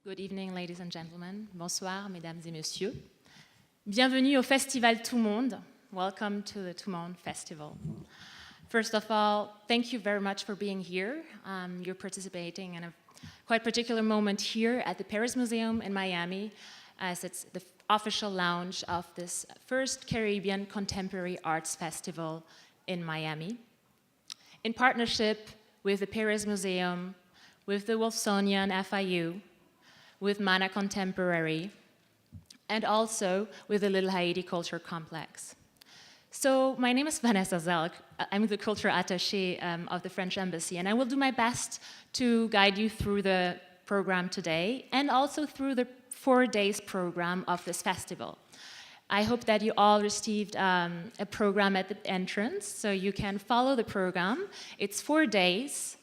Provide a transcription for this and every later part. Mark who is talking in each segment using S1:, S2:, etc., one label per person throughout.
S1: Good evening, ladies and gentlemen. Bonsoir, mesdames et messieurs. Bienvenue au Festival Tout-Monde. Welcome to the Tout-Monde Festival. First of all, thank you very much for being here. You're participating in a quite particular moment here at the Pérez Museum in Miami, as it's the official launch of this first Caribbean Contemporary Arts Festival in Miami. In partnership with the Pérez Museum, with the Wolfsonian FIU, with Mana Contemporary, and also with the Little Haiti Culture Complex. So my name is Vanessa Zelk. I'm the culture attaché of the French Embassy, and I will do my best to guide you through the program today and also through the 4 days program of this festival. I hope that you all received a program at the entrance, so you can follow the program. It's 4 days,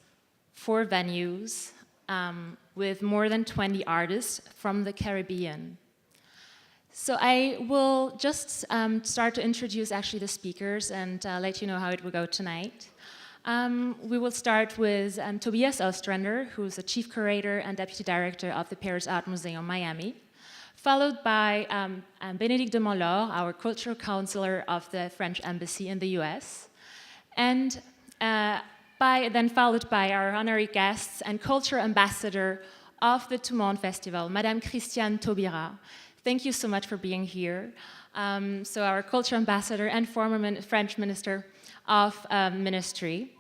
S1: 4 venues, with more than 20 artists from the Caribbean. So I will just start to introduce actually the speakers and let you know how it will go tonight. We will start with Tobias Ostrander, who's the Chief Curator and Deputy Director of the Pérez Art Museum, Miami, followed by Bénédicte de Montlord, our Cultural Counselor of the French Embassy in the US, and then followed by our honorary guests and culture ambassador of the Tout-Monde Festival, Madame Christiane Taubira. Thank you so much for being here. So our culture ambassador and former French Minister of Ministry.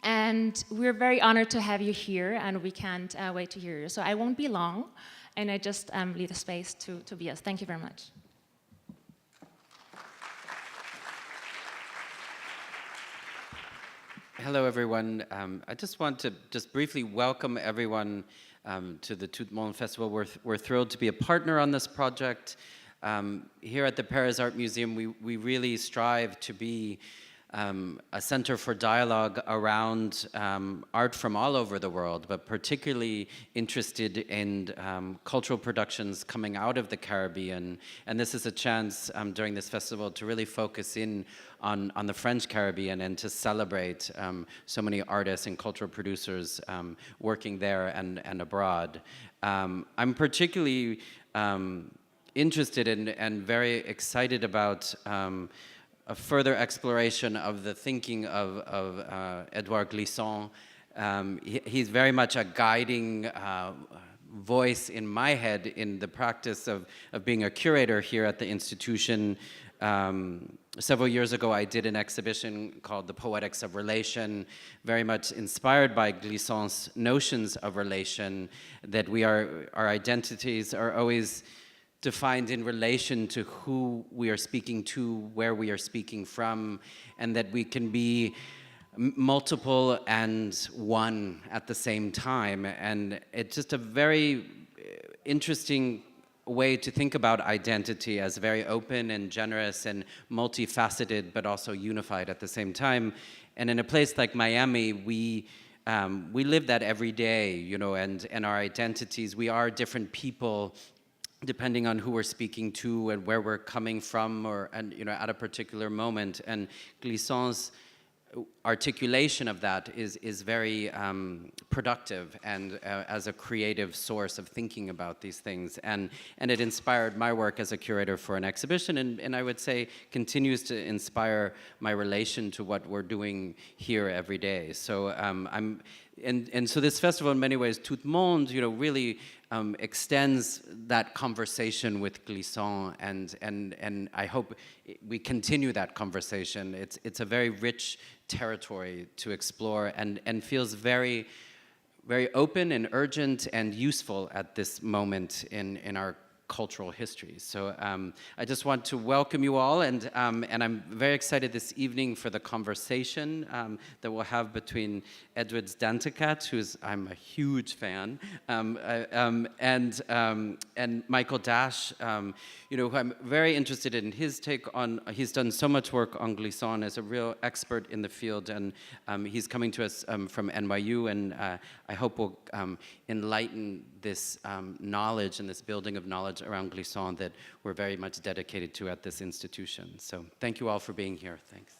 S1: And we're very honored to have you here, and we can't wait to hear you. So I won't be long, and I just leave the space to Tobias. Thank you very much.
S2: Hello, everyone. I just want to briefly welcome everyone to the Tout-Monde Festival. We're thrilled to be a partner on this project. Here at the Pérez Art Museum, we really strive to be a center for dialogue around art from all over the world, but particularly interested in cultural productions coming out of the Caribbean. And this is a chance during this festival to really focus in on the French Caribbean and to celebrate so many artists and cultural producers working there and abroad. I'm particularly interested in and very excited about a further exploration of the thinking of Èdouard Glissant. He's very much a guiding voice in my head in the practice of being a curator here at the institution. Several years ago, I did an exhibition called The Poetics of Relation, very much inspired by Glissant's notions of relation, that our identities are always defined in relation to who we are speaking to, where we are speaking from, and that we can be multiple and one at the same time. And it's just a very interesting way to think about identity as very open and generous and multifaceted, but also unified at the same time. And in a place like Miami, we live that every day, you know, and our identities, we are different people depending on who we're speaking to and where we're coming from, and you know, at a particular moment. And Glissant's articulation of that is very productive and as a creative source of thinking about these things. And it inspired my work as a curator for an exhibition, and I would say continues to inspire my relation to what we're doing here every day. So so this festival, in many ways, Tout-Monde, you know, really extends that conversation with Glissant, and I hope we continue that conversation. It's a very rich territory to explore, and feels very, very open and urgent and useful at this moment in our cultural history. So I just want to welcome you all, and I'm very excited this evening for the conversation that we'll have between Edward Danticat, who's I'm a huge fan, and Michael Dash, you know, who I'm very interested in his take on. He's done so much work on Glissant as a real expert in the field, and he's coming to us from NYU, and I hope will enlighten this knowledge and this building of knowledge around Glissant that we're very much dedicated to at this institution. So thank you all for being here. Thanks.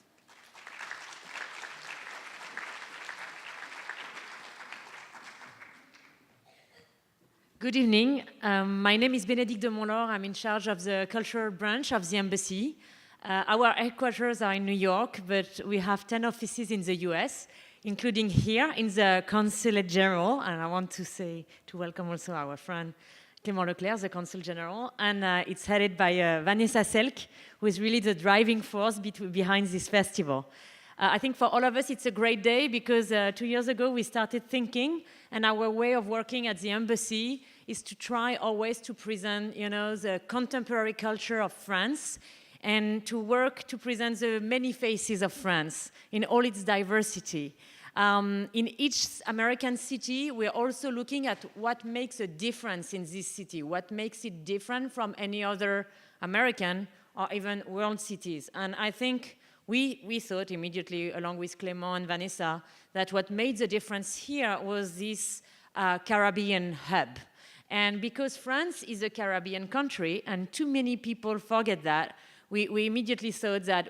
S3: Good evening. My name is Bénédicte de Montlore. I'm in charge of the cultural branch of the embassy. Our headquarters are in New York, but we have 10 offices in the US, including here in the Consulate General. And I want to welcome also our friend Clément Leclerc, the Consul General. And it's headed by Vanessa Selk, who is really the driving force behind this festival. I think for all of us, it's a great day because 2 years ago, we started thinking, and our way of working at the embassy is to try always to present, the contemporary culture of France and to work to present the many faces of France in all its diversity. In each American city, we're also looking at what makes a difference in this city, what makes it different from any other American or even world cities. And I think we thought immediately, along with Clément and Vanessa, that what made the difference here was this Caribbean hub. And because France is a Caribbean country, and too many people forget that, we immediately thought that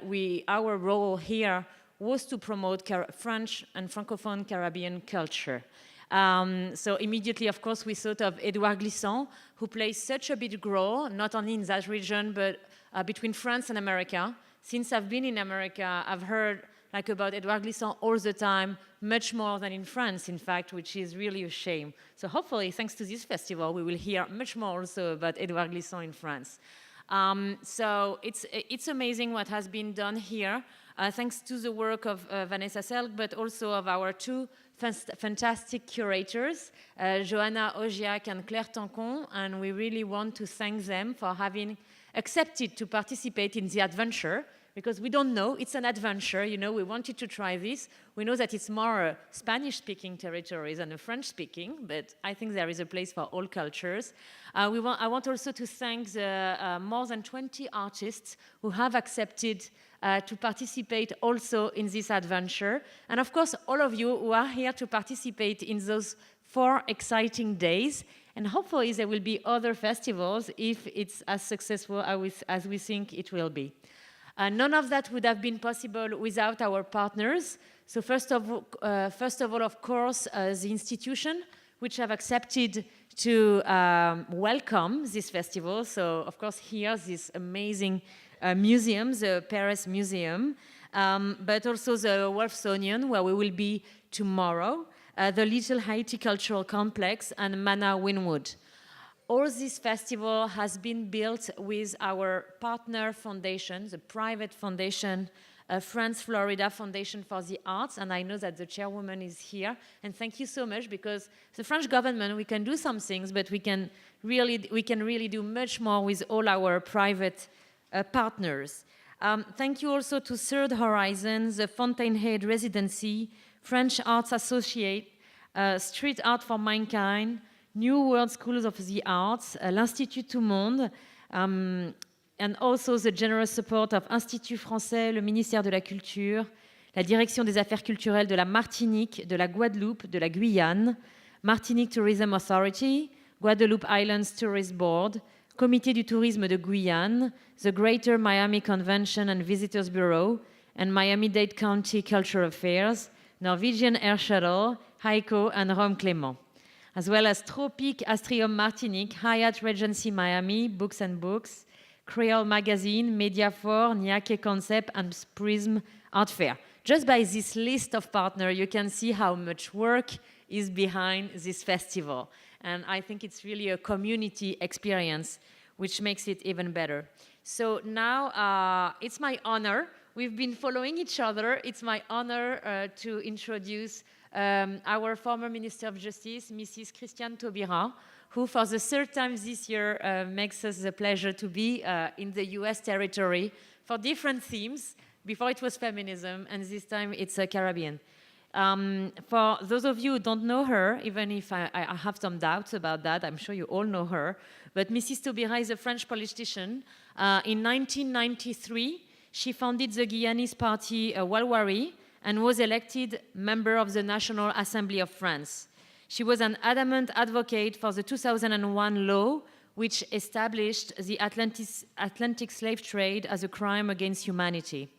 S3: our role here was to promote French and Francophone Caribbean culture. So immediately, of course, we thought of Édouard Glissant, who plays such a big role, not only in that region, but between France and America. Since I've been in America, I've heard about Édouard Glissant all the time, much more than in France, in fact, which is really a shame. So hopefully, thanks to this festival, we will hear much more also about Édouard Glissant in France. So it's amazing what has been done here, thanks to the work of Vanessa Selk, but also of our two fantastic curators, Johanna, Auguiac, and Claire Tancons, and we really want to thank them for having accepted to participate in the adventure, because we don't know, it's an adventure, we wanted to try this. We know that it's more Spanish-speaking territories than French-speaking, but I think there is a place for all cultures. I want also to thank the more than 20 artists who have accepted to participate also in this adventure. And of course, all of you who are here to participate in those 4 exciting days. And hopefully there will be other festivals if it's as successful as we think it will be. None of that would have been possible without our partners. So first of all, of course, the institution, which have accepted to welcome this festival. So of course here, this amazing museum, the Pérez Museum, but also the Wolfsonian, where we will be tomorrow, the Little Haiti Cultural Complex, and Mana Winwood. All this festival has been built with our partner foundation, the private foundation, France Florida Foundation for the Arts, and I know that the chairwoman is here, and thank you so much, because the French government, we can do some things, but we can really do much more with all our private partners. Thank you also to Third Horizon, the Fountainhead Residency, French Arts Associate, Street Art for Mankind, New World Schools of the Arts, l'Institut Tout-Monde, and also the generous support of Institut Français, le ministère de la Culture, la Direction des Affaires culturelles de la Martinique, de la Guadeloupe, de la Guyane, Martinique Tourism Authority, Guadeloupe Islands Tourist Board, Comité du Tourisme de Guyane, the Greater Miami Convention and Visitors Bureau, and Miami-Dade County Cultural Affairs, Norwegian Air Shuttle, Heiko, and Rome Clément, as well as Tropic Astrium Martinique, Hyatt Regency Miami, Books and Books, Creole Magazine, Mediafor, Niake Concept, and Prism Art Fair. Just by this list of partners, you can see how much work is behind this festival. And I think it's really a community experience, which makes it even better. So now it's my honor. We've been following each other. It's my honor to introduce our former Minister of Justice, Mrs. Christiane Taubira, who for the 3rd time this year makes us the pleasure to be in the US territory for different themes. Before it was feminism, and this time it's Caribbean. For those of you who don't know her, even if I have some doubts about that, I'm sure you all know her, but Mrs. Taubira is a French politician. In 1993, she founded the Guyanese party Walwari and was elected member of the National Assembly of France. She was an adamant advocate for the 2001 law, which established the Atlantic slave trade as a crime against humanity.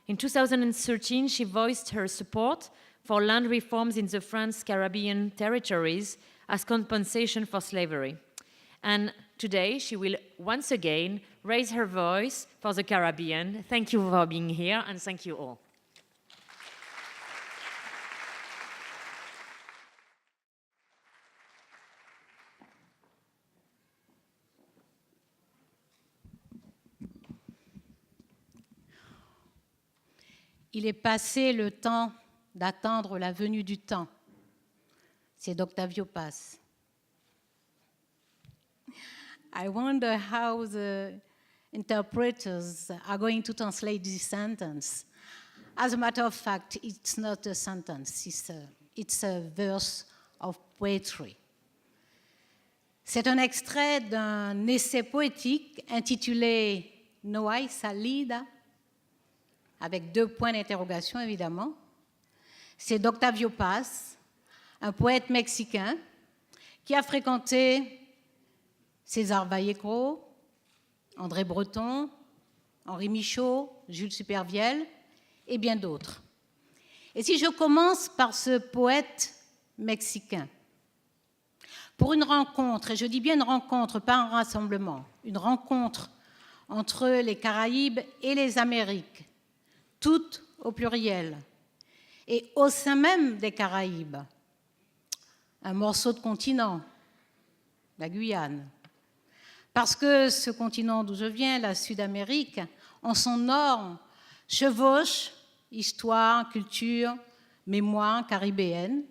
S3: In 2013, she voiced her support for land reforms in the France Caribbean territories as compensation for slavery. And today, she will once again raise her voice for the Caribbean. Thank you for being here, and thank you all.
S4: Il est passé le temps d'attendre la venue du temps. C'est d'Octavio Paz. I wonder how the interpreters are going to translate this sentence. As a matter of fact, it's not a sentence, it's a verse of poetry. C'est un extrait d'un essai poétique intitulé No hay salida, avec 2 points d'interrogation évidemment. C'est d'Octavio Paz, un poète mexicain qui a fréquenté César Vallejo, André Breton, Henri Michaud, Jules Supervielle et bien d'autres. Et si je commence par ce poète mexicain, pour une rencontre, et je dis bien une rencontre, pas un rassemblement, une rencontre entre les Caraïbes et les Amériques, toutes au pluriel, et au sein même des Caraïbes, un morceau de continent, la Guyane. Parce que ce continent d'où je viens, la Sud-Amérique, en son nord, chevauche histoire, culture, mémoire caribéenne.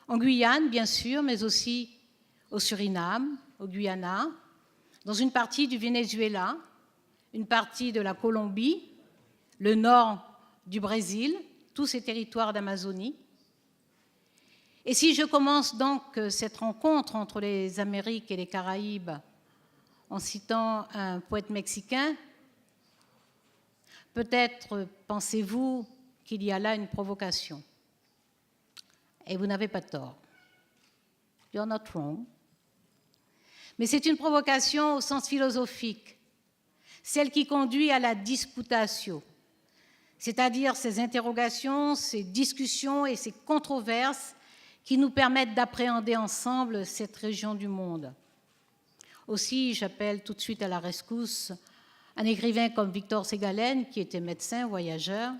S4: En Guyane, bien sûr, mais aussi au Suriname, au Guyana, dans une partie du Venezuela, une partie de la Colombie, le nord du Brésil, tous ces territoires d'Amazonie. Et si je commence donc cette rencontre entre les Amériques et les Caraïbes en citant un poète mexicain, peut-être pensez-vous qu'il y a là une provocation. Et vous n'avez pas tort. You're not wrong. Mais c'est une provocation au sens philosophique, celle qui conduit à la disputatio, c'est-à-dire ces interrogations, ces discussions et ces controverses qui nous permettent d'appréhender ensemble cette région du monde. Aussi, j'appelle tout de suite à la rescousse un écrivain comme Victor Ségalen, qui était médecin, voyageur,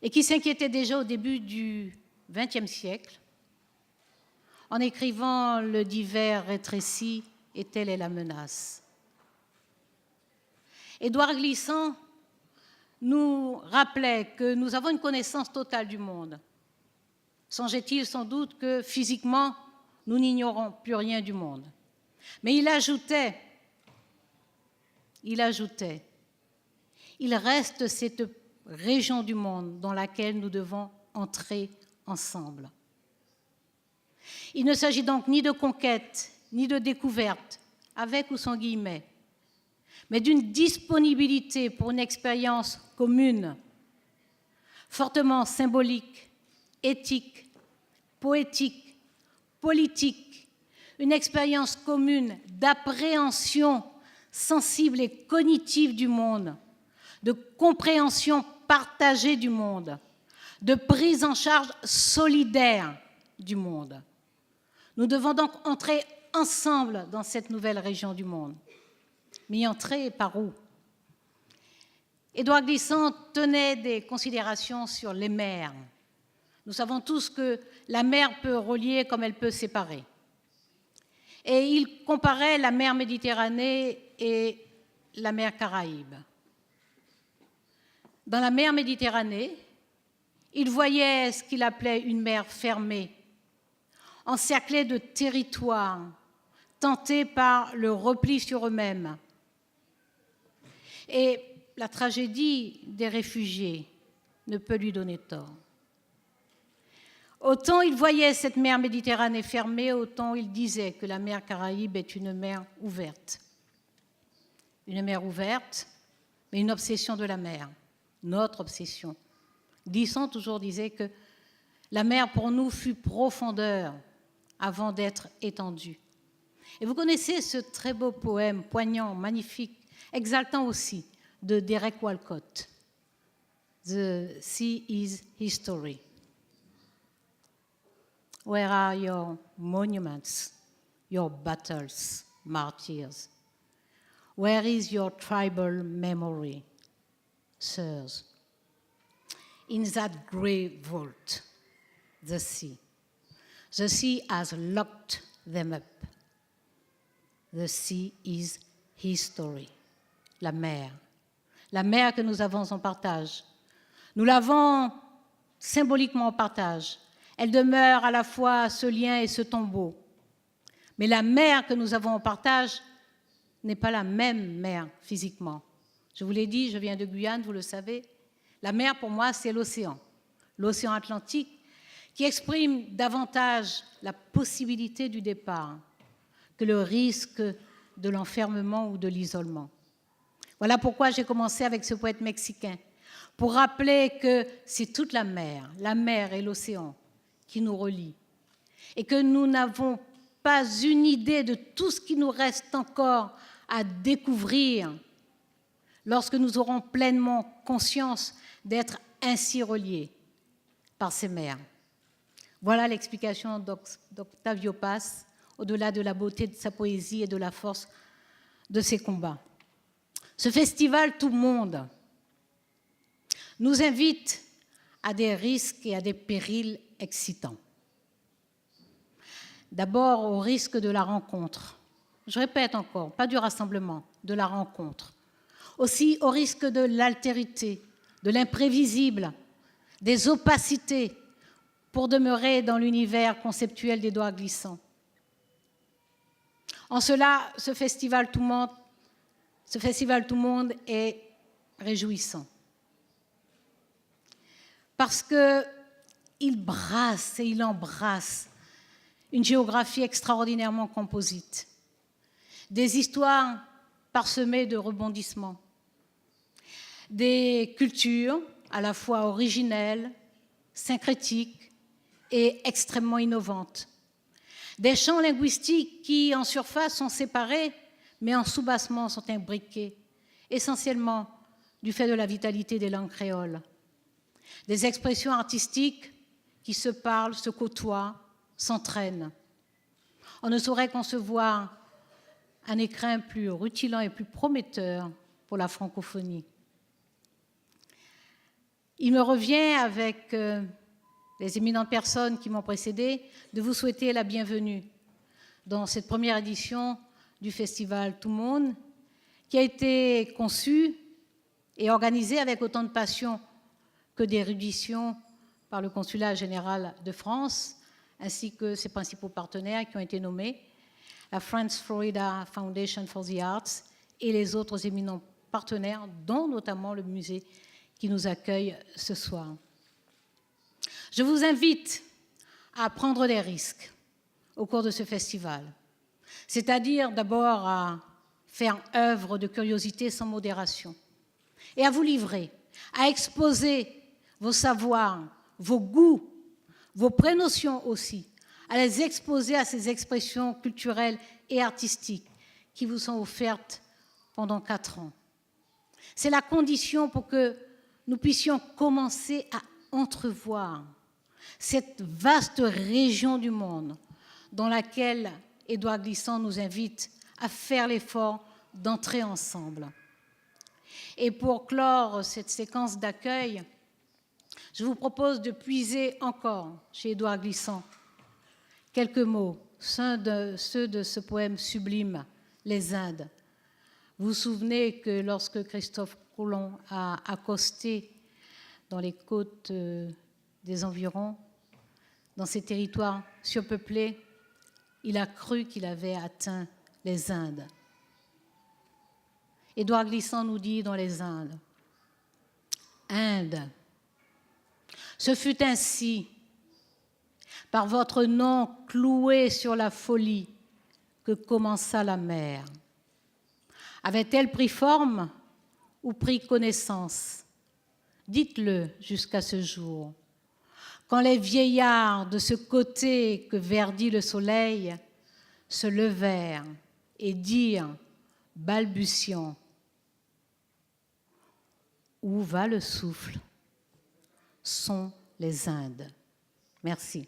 S4: et qui s'inquiétait déjà au début du XXe siècle, en écrivant « Le divers rétréci et telle est la menace ». Èdouard Glissant nous rappelait que nous avons une connaissance totale du monde. Songeait-il sans doute que physiquement, nous n'ignorons plus rien du monde. Mais il ajoutait, il reste cette région du monde dans laquelle nous devons entrer ensemble. Il ne s'agit donc ni de conquête, ni de découverte, avec ou sans guillemets, mais d'une disponibilité pour une expérience commune, fortement symbolique, éthique, poétique, politique, une expérience commune d'appréhension sensible et cognitive du monde, de compréhension partagée du monde, de prise en charge solidaire du monde. Nous devons donc entrer ensemble dans cette nouvelle région du monde. Mais y entrer par où? Èdouard Glissant tenait des considérations sur les mers. Nous savons tous que la mer peut relier comme elle peut séparer. Et il comparait la mer Méditerranée et la mer Caraïbe. Dans la mer Méditerranée, il voyait ce qu'il appelait une mer fermée, encerclée de territoires, tentés par le repli sur eux-mêmes. Et la tragédie des réfugiés ne peut lui donner tort. Autant il voyait cette mer Méditerranée fermée, autant il disait que la mer Caraïbe est une mer ouverte. Une mer ouverte, mais une obsession de la mer, notre obsession. Glissant toujours disait que la mer pour nous fut profondeur avant d'être étendue. Et vous connaissez ce très beau poème, poignant, magnifique, exaltant aussi, de Derek Walcott, The Sea is History. where are your monuments, your battles, martyrs? Where is your tribal memory, sirs? In that grey vault, the sea. The sea has locked them up. The sea is history. La mer que nous avons en partage. Nous l'avons symboliquement en partage. Elle demeure à la fois ce lien et ce tombeau. Mais la mer que nous avons en partage n'est pas la même mer physiquement. Je vous l'ai dit, je viens de Guyane, vous le savez. La mer, pour moi, c'est l'océan Atlantique, qui exprime davantage la possibilité du départ que le risque de l'enfermement ou de l'isolement. Voilà pourquoi j'ai commencé avec ce poète mexicain, pour rappeler que c'est toute la mer et l'océan qui nous relient, et que nous n'avons pas une idée de tout ce qui nous reste encore à découvrir lorsque nous aurons pleinement conscience d'être ainsi reliés par ces mers. Voilà l'explication d'Octavio Paz, au-delà de la beauté de sa poésie et de la force de ses combats. Ce festival Tout-Monde nous invite à des risques et à des périls excitants. D'abord au risque de la rencontre. Je répète encore, pas du rassemblement, de la rencontre. Aussi au risque de l'altérité, de l'imprévisible, des opacités, pour demeurer dans l'univers conceptuel d'Édouard Glissant. En cela, ce festival Tout-Monde est réjouissant. Parce qu'il brasse et il embrasse une géographie extraordinairement composite, des histoires parsemées de rebondissements, des cultures à la fois originelles, syncrétiques et extrêmement innovantes, des champs linguistiques qui, en surface, sont séparés, mais en sous-bassement sont imbriqués, essentiellement du fait de la vitalité des langues créoles, des expressions artistiques qui se parlent, se côtoient, s'entraînent. On ne saurait concevoir un écrin plus rutilant et plus prometteur pour la francophonie. Il me revient, avec les éminentes personnes qui m'ont précédé, de vous souhaiter la bienvenue dans cette première édition du festival Tout-Monde, qui a été conçu et organisé avec autant de passion que d'érudition par le Consulat général de France, ainsi que ses principaux partenaires qui ont été nommés, la France Florida Foundation for the Arts et les autres éminents partenaires, dont notamment le musée qui nous accueille ce soir. Je vous invite à prendre des risques au cours de ce festival, c'est-à-dire d'abord à faire œuvre de curiosité sans modération et à vous livrer, à exposer vos savoirs, vos goûts, vos prénotions aussi, à les exposer à ces expressions culturelles et artistiques qui vous sont offertes pendant 4 ans. C'est la condition pour que nous puissions commencer à entrevoir cette vaste région du monde dans laquelle Édouard Glissant nous invite à faire l'effort d'entrer ensemble. Et pour clore cette séquence d'accueil, je vous propose de puiser encore chez Édouard Glissant quelques mots, ceux de ce poème sublime, Les Indes. Vous vous souvenez que lorsque Christophe Colomb a accosté dans les côtes des environs, dans ces territoires surpeuplés, il a cru qu'il avait atteint les Indes. Édouard Glissant nous dit dans Les Indes, « Inde, ce fut ainsi, par votre nom cloué sur la folie, que commença la mer. Avait-elle pris forme ou pris connaissance? Dites-le jusqu'à ce jour. Quand les vieillards de ce côté que verdit le soleil se levèrent et dirent, balbutiant, où va le souffle? Sont les Indes. Merci.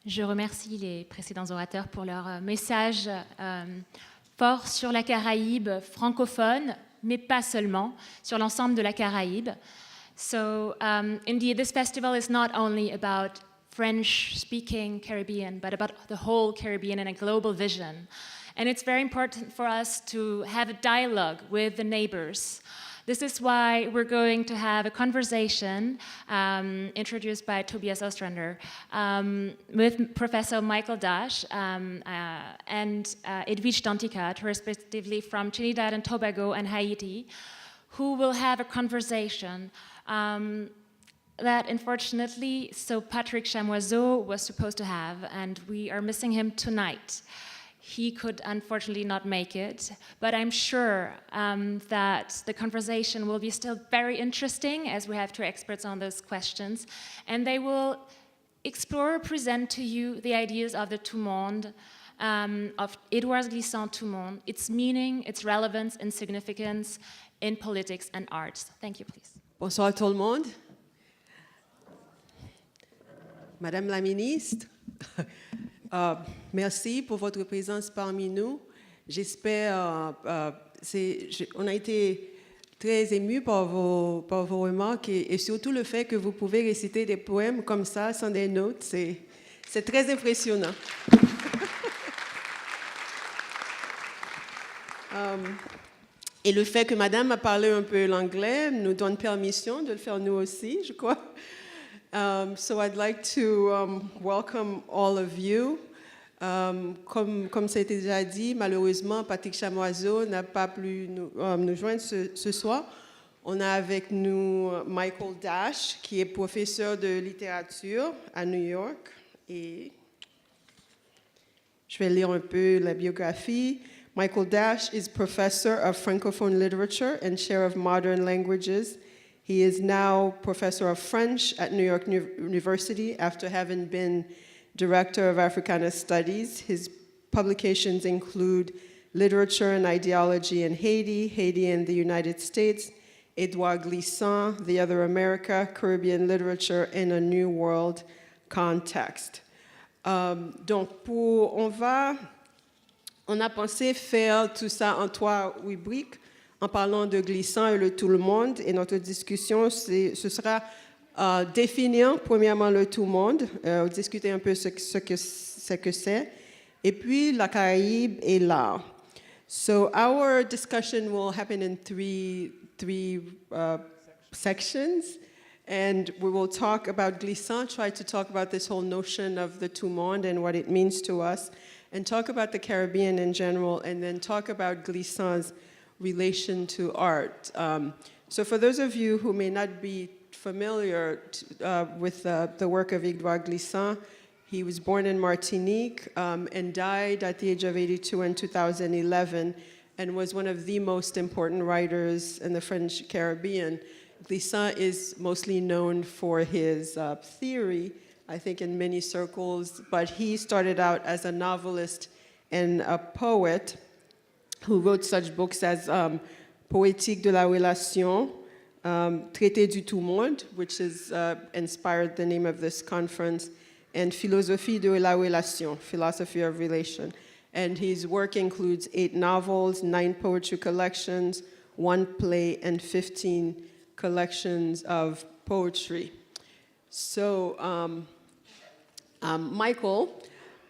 S1: Je remercie les précédents orateurs pour leur message fort sur la Caraïbe francophone, mais pas seulement, sur l'ensemble de la Caraïbe. So, indeed, this festival is not only about French-speaking Caribbean, but about the whole Caribbean and a global vision. And it's very important for us to have a dialogue with the neighbors. This is why we're going to have a conversation introduced by Tobias Ostrander with Professor Michael Dash and Edwige Danticat, respectively from Trinidad and Tobago and Haiti, who will have a conversation that unfortunately, Patrick Chamoiseau was supposed to have, and we are missing him tonight. He could unfortunately not make it, but I'm sure that the conversation will be still very interesting as we have two experts on those questions, and they will explore, present to you the ideas of the Tout-Monde, of Edouard Glissant Tout-Monde, its meaning, its relevance and significance in politics and arts. Thank you, please.
S5: Bonsoir tout le monde. Madame la ministre, merci pour votre présence parmi nous. J'espère, on a été très émus par vos remarques et surtout le fait que vous pouvez réciter des poèmes comme ça, sans des notes, c'est très impressionnant. Et le fait que Madame a parlé un peu l'anglais nous donne permission de le faire nous aussi, je crois. So I'd like to welcome all of you. Comme ça a été déjà dit, malheureusement, Patrick Chamoiseau n'a pas pu nous joindre ce soir. On a avec nous Michael Dash, qui est professeur de littérature à New York. Et je vais lire un peu la biographie. Michael Dash is professor of Francophone literature and chair of modern languages. He is now professor of French at New York University after having been director of Africana Studies. His publications include Literature and Ideology in Haiti, Haiti and the United States, Édouard Glissant, The Other America, Caribbean Literature in a New World Context. Donc, on a pensé faire tout ça en 3 rubriques, en parlant de Glissant et le Tout-le-Monde. Et notre discussion, ce sera définir premièrement le Tout-Monde, discuter un peu ce que c'est, et puis la Caraïbe et l'art. So our discussion will happen in three sections. And we will talk about Glissant, try to talk about this whole notion of the Tout-Monde and what it means to us, and talk about the Caribbean in general, and then talk about Glissant's relation to art. So for those of you who may not be familiar with the work of Édouard Glissant, he was born in Martinique and died at the age of 82 in 2011, and was one of the most important writers in the French Caribbean. Glissant is mostly known for his theory, I think in many circles, but he started out as a novelist and a poet who wrote such books as Poétique de la Relation, Traité du Tout-Monde, which is inspired the name of this conference, and Philosophie de la Relation, Philosophy of Relation. And his work includes 8 novels, 9 poetry collections, 1 play, and 15 collections of poetry. So, Michael,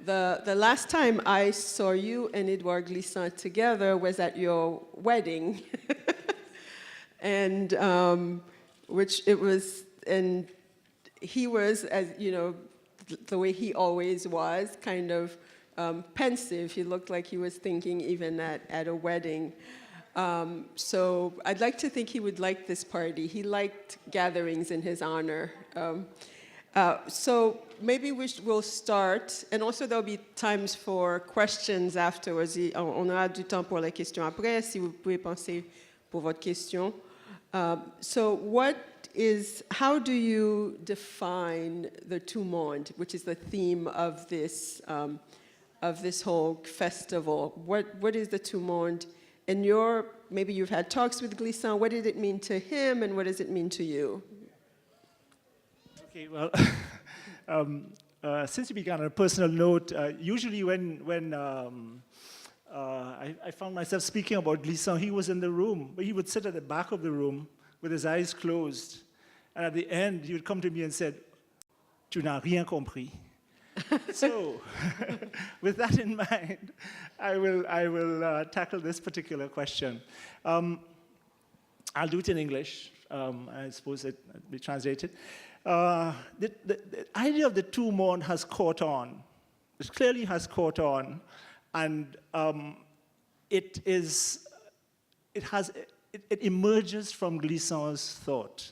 S5: the last time I saw you and Édouard Glissant together was at your wedding, and he was, as you know, the way he always was, kind of pensive. He looked like he was thinking even at a wedding. So I'd like to think he would like this party. He liked gatherings in his honor. So maybe we'll start, and also there'll be times for questions afterwards. On aura du temps pour les questions après, si vous pouvez penser pour votre question. So how do you define the Tout-Monde, which is the theme of this whole festival? What is the Tout-Monde? And maybe you've had talks with Glissant. What did it mean to him, and what does it mean to you?
S6: Okay, well, since you began on a personal note, usually when I found myself speaking about Glissant, he was in the room, but he would sit at the back of the room with his eyes closed. And at the end, he would come to me and said, "Tu n'as rien compris." So, with that in mind, I will tackle this particular question. I'll do it in English. I suppose it will be translated. The idea of the Tout-Monde has caught on. It clearly has caught on, and it emerges from Glissant's thought.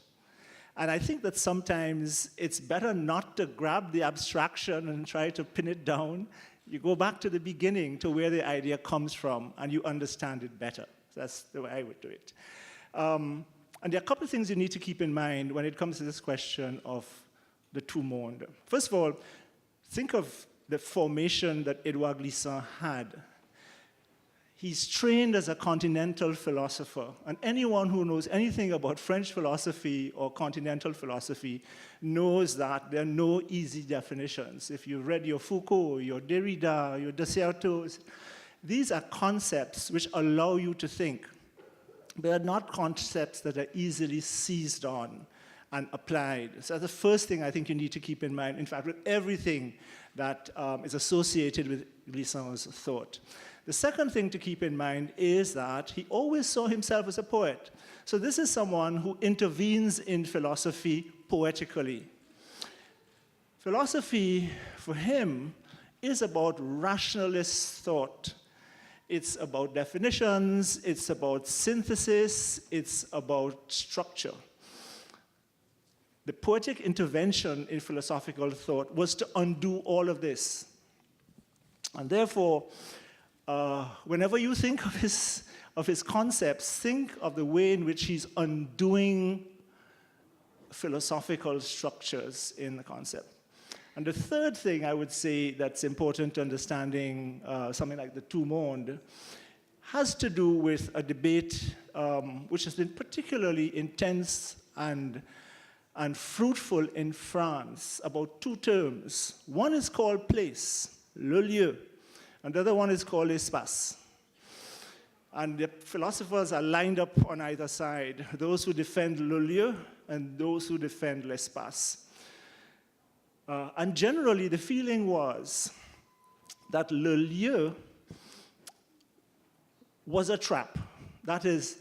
S6: And I think that sometimes it's better not to grab the abstraction and try to pin it down. You go back to the beginning, to where the idea comes from, and you understand it better. That's the way I would do it. And there are a couple of things you need to keep in mind when it comes to this question of the Tout-Monde. First of all, think of the formation that Èdouard Glissant had. He's trained as a continental philosopher, and anyone who knows anything about French philosophy or continental philosophy knows that there are no easy definitions. If you read your Foucault, your Derrida, your Descartes, these are concepts which allow you to think. They are not concepts that are easily seized on and applied. So that's the first thing I think you need to keep in mind, in fact, with everything that is associated with Glissant's thought. The second thing to keep in mind is that he always saw himself as a poet. So this is someone who intervenes in philosophy poetically. Philosophy, for him, is about rationalist thought. It's about definitions, it's about synthesis, it's about structure. The poetic intervention in philosophical thought was to undo all of this. And therefore, whenever you think of his concepts, think of the way in which he's undoing philosophical structures in the concept. And the third thing I would say that's important to understanding something like the Tout-Monde has to do with a debate which has been particularly intense and fruitful in France about two terms. One is called place, le lieu, and the other one is called espace. And the philosophers are lined up on either side, those who defend le lieu and those who defend l'espace. And generally, the feeling was that le lieu was a trap. That is,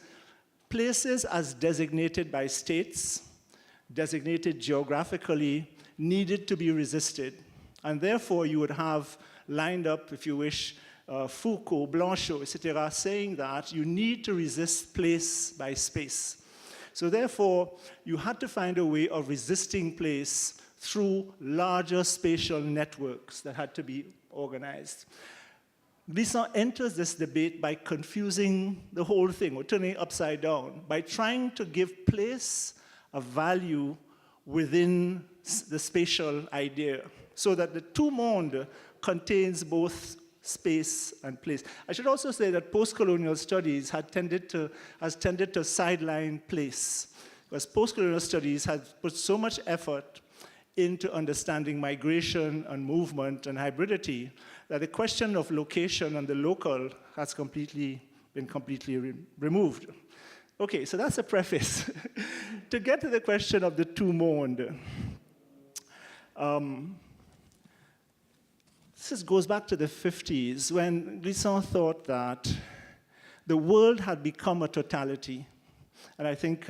S6: places as designated by states, designated geographically, needed to be resisted. And therefore, you would have lined up, if you wish, Foucault, Blanchot, etc., saying that you need to resist place by space. So therefore, you had to find a way of resisting place through larger spatial networks that had to be organized. Glissant enters this debate by confusing the whole thing, or turning it upside down, by trying to give place a value within the spatial idea, so that the Tout-Monde contains both space and place. I should also say that post-colonial studies has tended to sideline place, because post-colonial studies has put so much effort into understanding migration and movement and hybridity that the question of location and the local has been completely removed. Okay, so that's a preface. To get to the question of the Tout-Monde, this goes back to the 50s, when Glissant thought that the world had become a totality. And I think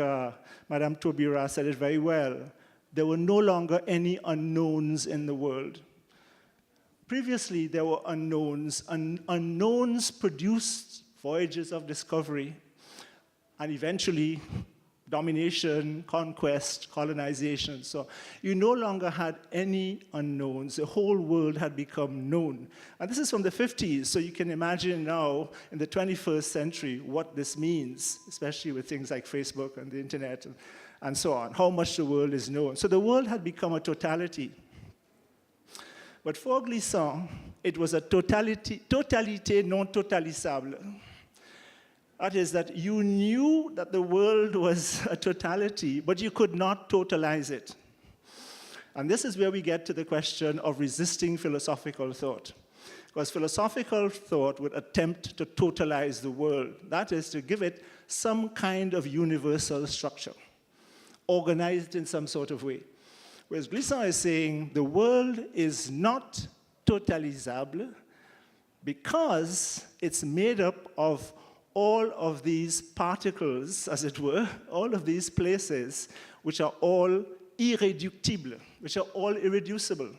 S6: Madame Taubira said it very well. There were no longer any unknowns in the world. Previously, there were unknowns, and unknowns produced voyages of discovery, and eventually domination, conquest, colonization. So you no longer had any unknowns. The whole world had become known. And this is from the 50s, so you can imagine now in the 21st century what this means, especially with things like Facebook and the internet and so on, how much the world is known. So the world had become a totality. But for Glissant, it was a totalité non totalisable. That is, that you knew that the world was a totality, but you could not totalize it. And this is where we get to the question of resisting philosophical thought. Because philosophical thought would attempt to totalize the world. That is, to give it some kind of universal structure, organized in some sort of way. Whereas Glissant is saying the world is not totalisable because it's made up of all of these particles, as it were, all of these places, which are all irréductibles, which are all irreducible.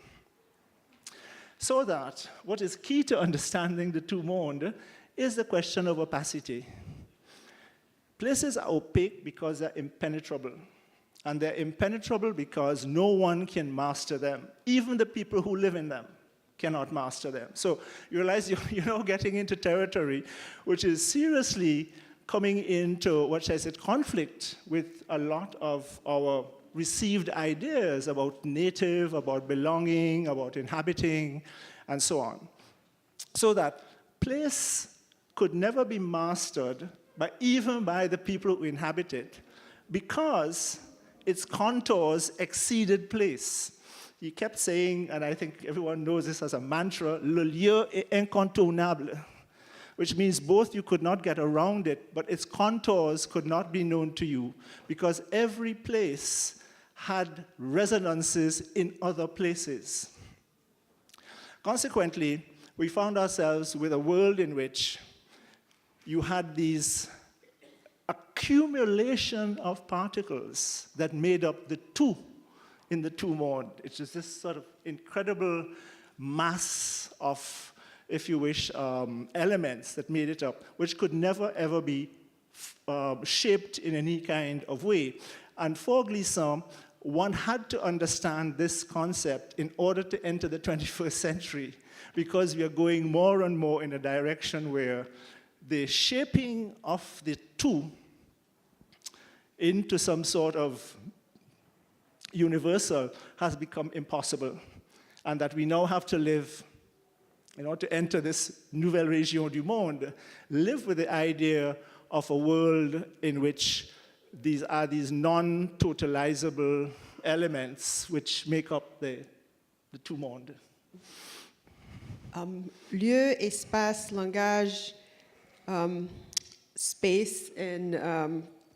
S6: So that what is key to understanding the Tout-Monde is the question of opacity. Places are opaque because they're impenetrable. And they're impenetrable because no one can master them. Even the people who live in them cannot master them. So you realize you're now getting into territory which is seriously coming into, what I said, conflict with a lot of our received ideas about native, about belonging, about inhabiting, and so on. So that place could never be mastered even by the people who inhabit it, because its contours exceeded place. He kept saying, and I think everyone knows this as a mantra, le lieu est incontournable, which means both you could not get around it, but its contours could not be known to you, because every place had resonances in other places. Consequently, we found ourselves with a world in which you had these accumulation of particles that made up the two in the Tout-Monde. It's just this sort of incredible mass of, if you wish, elements that made it up, which could never, ever be shaped in any kind of way. And for Glissant, one had to understand this concept in order to enter the 21st century, because we are going more and more in a direction where the shaping of the two into some sort of universal has become impossible, and that we now have to live, in order to enter this nouvelle région du monde, live with the idea of a world in which these are these non-totalizable elements which make up the Tout-Monde.
S5: Lieu, espace, langage, space, and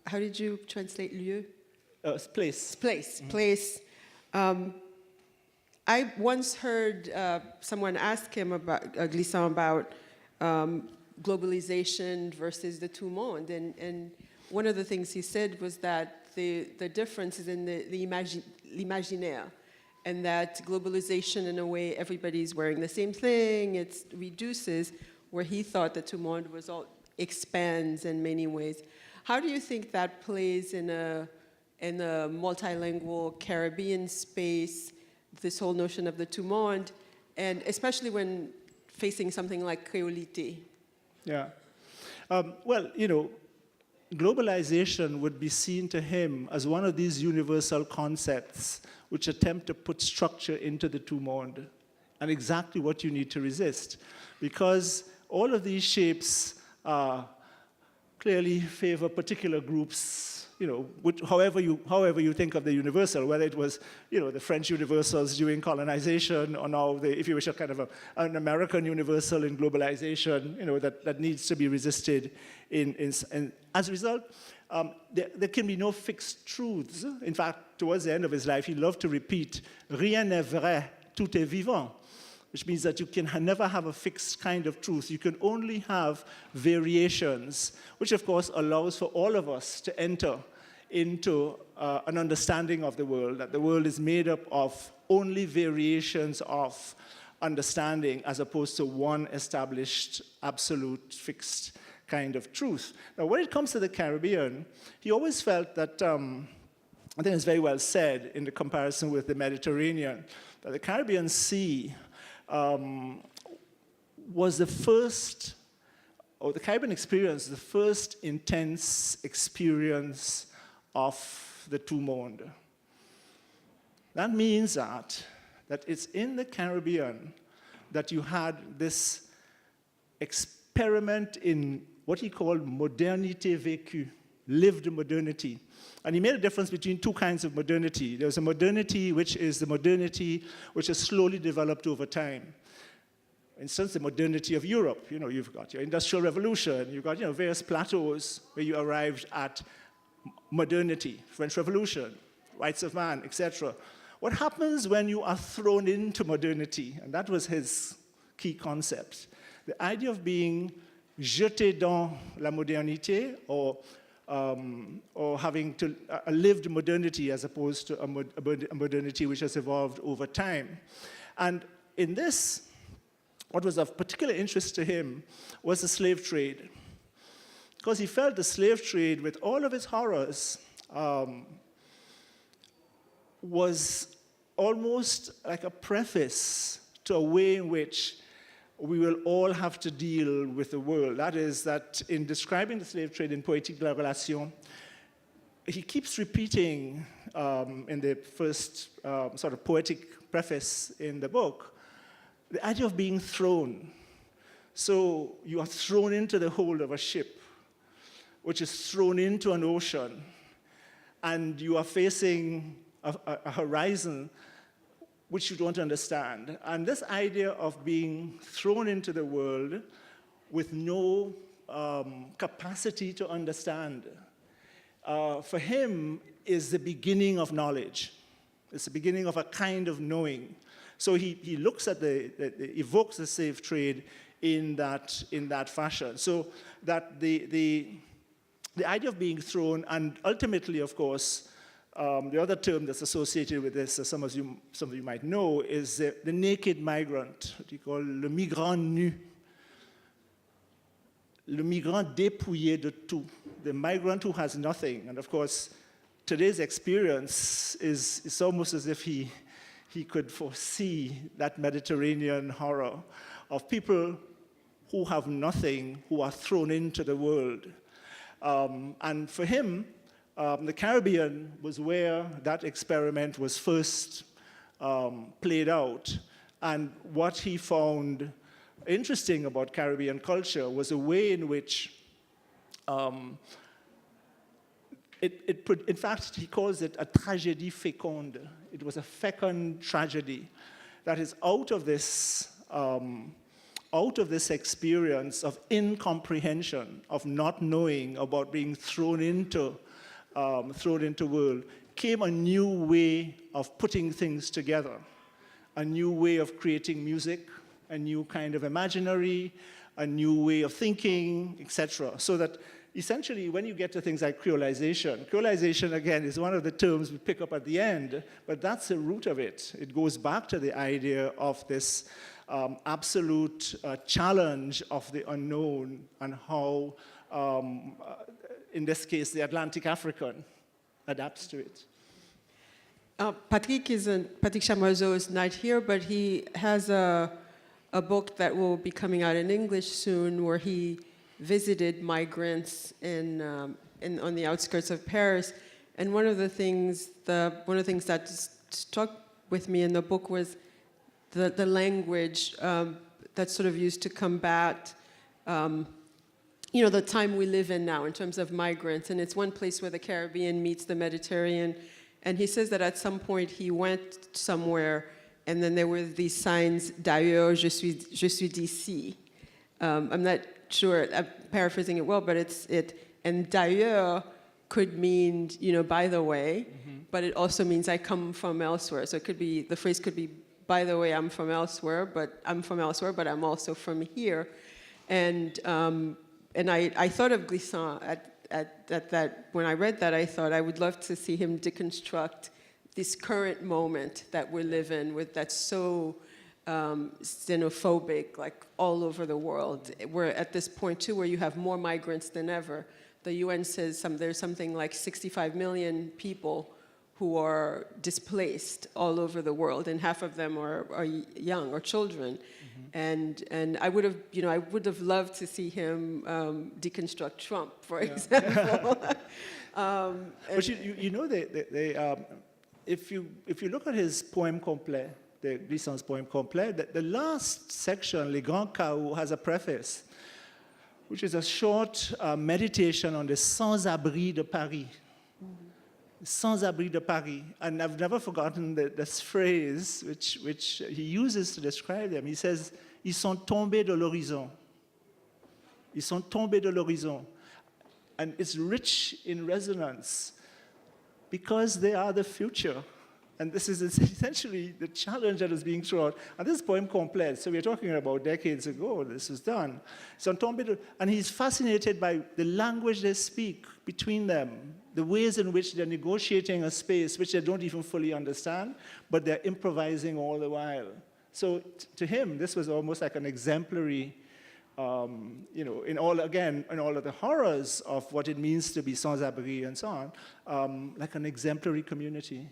S5: how did you translate lieu?
S6: Place.
S5: Place, place. I once heard someone ask him about Glissant about globalization versus the Tout-Monde, and one of the things he said was that the difference is in the l'imaginaire, and that globalization, in a way, everybody's wearing the same thing, it reduces, where he thought that Tout-Monde was all expands in many ways. How do you think that plays in a multilingual Caribbean space, this whole notion of the Tout-Monde, and especially when facing something like créolité?
S6: Yeah. Well, you know, globalization would be seen to him as one of these universal concepts which attempt to put structure into the Tout-Monde, and exactly what you need to resist. Because all of these shapes clearly favor particular groups, you know, however you think of the universal, whether it was, you know, the French universals during colonization, or now, if you wish, a kind of an American universal in globalization, you know, that needs to be resisted. And as a result, there can be no fixed truths. In fact, towards the end of his life, he loved to repeat, rien n'est vrai, tout est vivant, which means that you can never have a fixed kind of truth. You can only have variations, which of course allows for all of us to enter into an understanding of the world, that the world is made up of only variations of understanding as opposed to one established, absolute, fixed kind of truth. Now, when it comes to the Caribbean, he always felt that, I think it's very well said in the comparison with the Mediterranean, that the Caribbean Sea was the first, or the Caribbean experience, the first intense experience of the Tout-Monde. That means that it's in the Caribbean that you had this experiment in what he called modernité vécue, lived modernity. And he made a difference between two kinds of modernity. There's a modernity which is the modernity which has slowly developed over time. For instance, the modernity of Europe. You know, you've got your Industrial Revolution, you've got, you know, various plateaus where you arrived at modernity, French Revolution, rights of man, etc. What happens when you are thrown into modernity? And that was his key concept. The idea of being jeté dans la modernité, or having a lived modernity as opposed to a modernity which has evolved over time. And in this, what was of particular interest to him was the slave trade, because he felt the slave trade, with all of its horrors, was almost like a preface to a way in which we will all have to deal with the world. That is, that in describing the slave trade in Poétique de la Relation, he keeps repeating in the first sort of poetic preface in the book, the idea of being thrown. So you are thrown into the hold of a ship, which is thrown into an ocean, and you are facing a horizon which you don't understand. And this idea of being thrown into the world with no capacity to understand, for him, is the beginning of knowledge. It's the beginning of a kind of knowing. So he looks at evokes the slave trade in that fashion. So that the idea of being thrown, and ultimately, of course, the other term that's associated with this, as some of you might know, is the naked migrant, what you call le migrant nu. Le migrant dépouillé de tout, the migrant who has nothing. And of course, today's experience is almost as if he could foresee that Mediterranean horror of people who have nothing, who are thrown into the world. And for him, the Caribbean was where that experiment was first played out. And what he found interesting about Caribbean culture was a way in which in fact, he calls it a tragédie féconde. It was a fecund tragedy that is out of this experience of incomprehension, of not knowing, about being thrown into world, came a new way of putting things together, a new way of creating music, a new kind of imaginary, a new way of thinking, etc. So that essentially, when you get to things like creolization, again, is one of the terms we pick up at the end, but that's the root of it. It goes back to the idea of this absolute challenge of the unknown, and how, in this case, the Atlantic African adapts to it.
S5: Patrick Chamoiseau is not here, but he has a book that will be coming out in English soon, where he visited migrants on the outskirts of Paris. And one of the things that stuck with me in the book was the language that's sort of used to combat the time we live in now in terms of migrants. And it's one place where the Caribbean meets the Mediterranean. And he says that at some point he went somewhere, and then there were these signs, d'ailleurs, je suis d'ici. I'm not sure, I'm paraphrasing it well, but and d'ailleurs could mean, by the way, but it also means I come from elsewhere. So the phrase could be, by the way, I'm from elsewhere, but I'm also from here. And I thought of Glissant at that, when I read that, I thought I would love to see him deconstruct this current moment that we live in, that's so xenophobic, like all over the world. We're at this point too where you have more migrants than ever. The UN says there's something like 65 million people who are displaced all over the world, and half of them are young or children. And I would have loved to see him deconstruct Trump, for example.
S6: But if you look at his poem complet, the Glissant's poem complet, the last section, Les Grands Chaos, has a preface which is a short meditation on the sans-abri de Paris. Sans-abri de Paris. And I've never forgotten this phrase which he uses to describe them. He says, ils sont tombés de l'horizon. Ils sont tombés de l'horizon. And it's rich in resonance because they are the future. And this is essentially the challenge that is being thrown. And this poem complete, so we're talking about decades ago this was done. So and he's fascinated by the language they speak between them, the ways in which they're negotiating a space which they don't even fully understand, but they're improvising all the while. So to him, this was almost like an exemplary, in all of the horrors of what it means to be sans-abri and so on, like an exemplary community.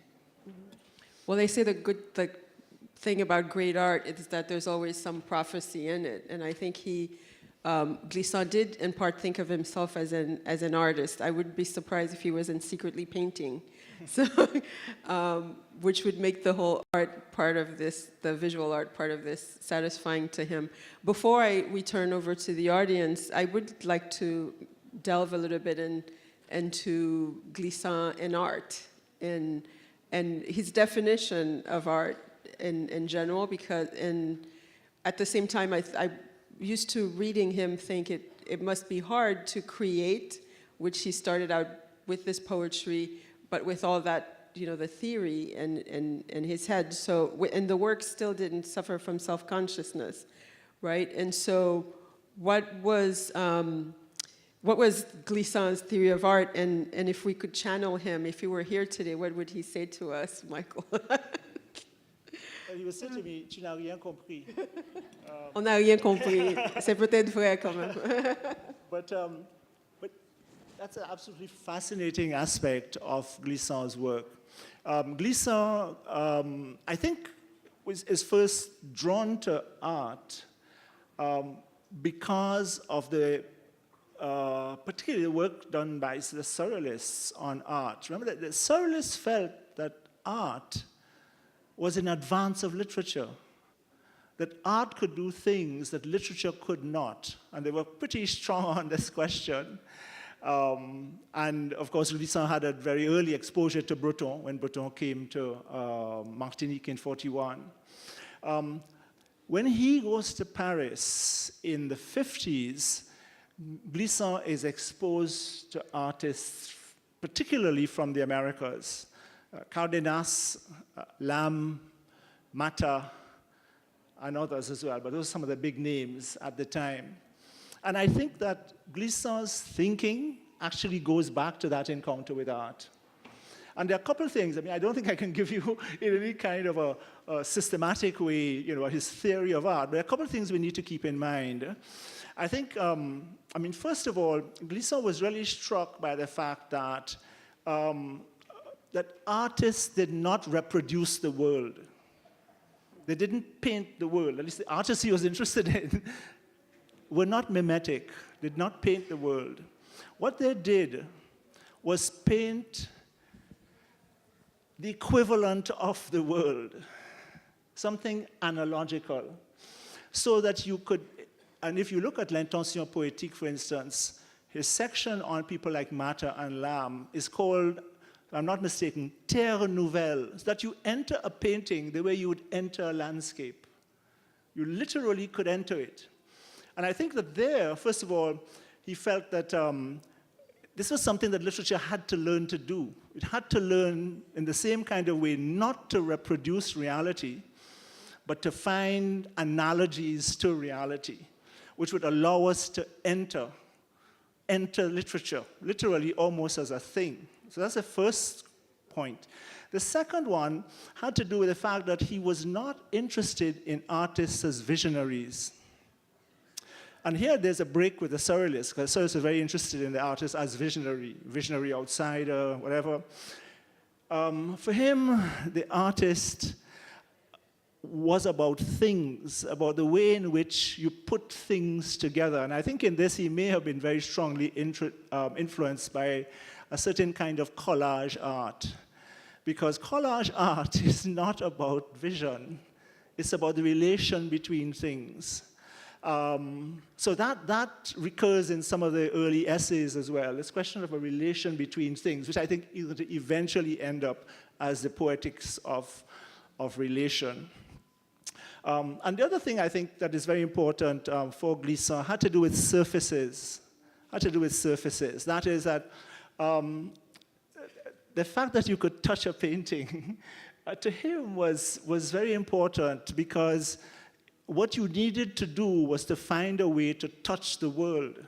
S5: Well, they say the thing about great art is that there's always some prophecy in it, and I think Glissant did in part think of himself as an artist. I would be surprised if he wasn't secretly painting, so which would make the whole art part of this, the visual art part of this, satisfying to him. Before we turn over to the audience, I would like to delve a little bit into Glissant and art and his definition of art in general, because at the same time, I used to reading him think it must be hard to create, which he started out with this poetry, but with all that, the theory in his head. So, and the work still didn't suffer from self-consciousness, right? And so what was Glissant's theory of art, and if we could channel him, if he were here today, what would he say to us, Michael?
S6: He would say to me, tu n'as rien compris.
S5: On n'a rien compris. C'est peut-être vrai quand même.
S6: But that's an absolutely fascinating aspect of Glissant's work. Glissant, I think, is first drawn to art because of the particularly the work done by the Surrealists on art. Remember that the Surrealists felt that art was in advance of literature, that art could do things that literature could not, and they were pretty strong on this question. And of course, Glissant had a very early exposure to Breton when Breton came to Martinique in 1941. When he goes to Paris in the 1950s, Glissant is exposed to artists, particularly from the Americas. Cardenas, Lam, Mata, and others as well, but those are some of the big names at the time. And I think that Glissant's thinking actually goes back to that encounter with art. And there are a couple of things. I mean, I don't think I can give you in any kind of a systematic way, his theory of art, but there are a couple of things we need to keep in mind. I think, first of all, Glissant was really struck by the fact that that artists did not reproduce the world. They didn't paint the world. At least the artists he was interested in were not mimetic, did not paint the world. What they did was paint the equivalent of the world, something analogical, so that you could, and if you look at L'Intention Poétique, for instance, his section on people like Mata and Lam is called, if I'm not mistaken, Terre Nouvelle, so that you enter a painting the way you would enter a landscape. You literally could enter it. And I think that there, first of all, he felt that this was something that literature had to learn to do. It had to learn in the same kind of way not to reproduce reality, but to find analogies to reality, which would allow us to enter literature, literally almost as a thing. So that's the first point. The second one had to do with the fact that he was not interested in artists as visionaries. And here there's a break with the Surrealists, because Surrealists are very interested in the artist as visionary outsider, whatever. For him, the artist was about things, about the way in which you put things together. And I think in this he may have been very strongly influenced by a certain kind of collage art. Because collage art is not about vision. It's about the relation between things. So that recurs in some of the early essays as well. This question of a relation between things, which I think is to eventually end up as the poetics of relation. And the other thing I think that is very important for Glissant had to do with surfaces. That is that the fact that you could touch a painting to him was very important, because what you needed to do was to find a way to touch the world.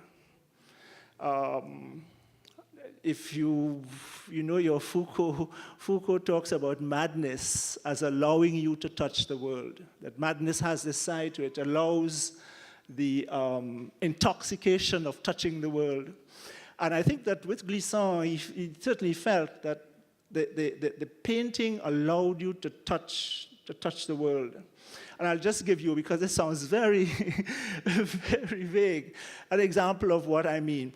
S6: If you know your Foucault talks about madness as allowing you to touch the world. That madness has this side to it, allows the intoxication of touching the world. And I think that with Glissant, he certainly felt that the painting allowed you to touch the world. And I'll just give you, because it sounds very, very vague, an example of what I mean.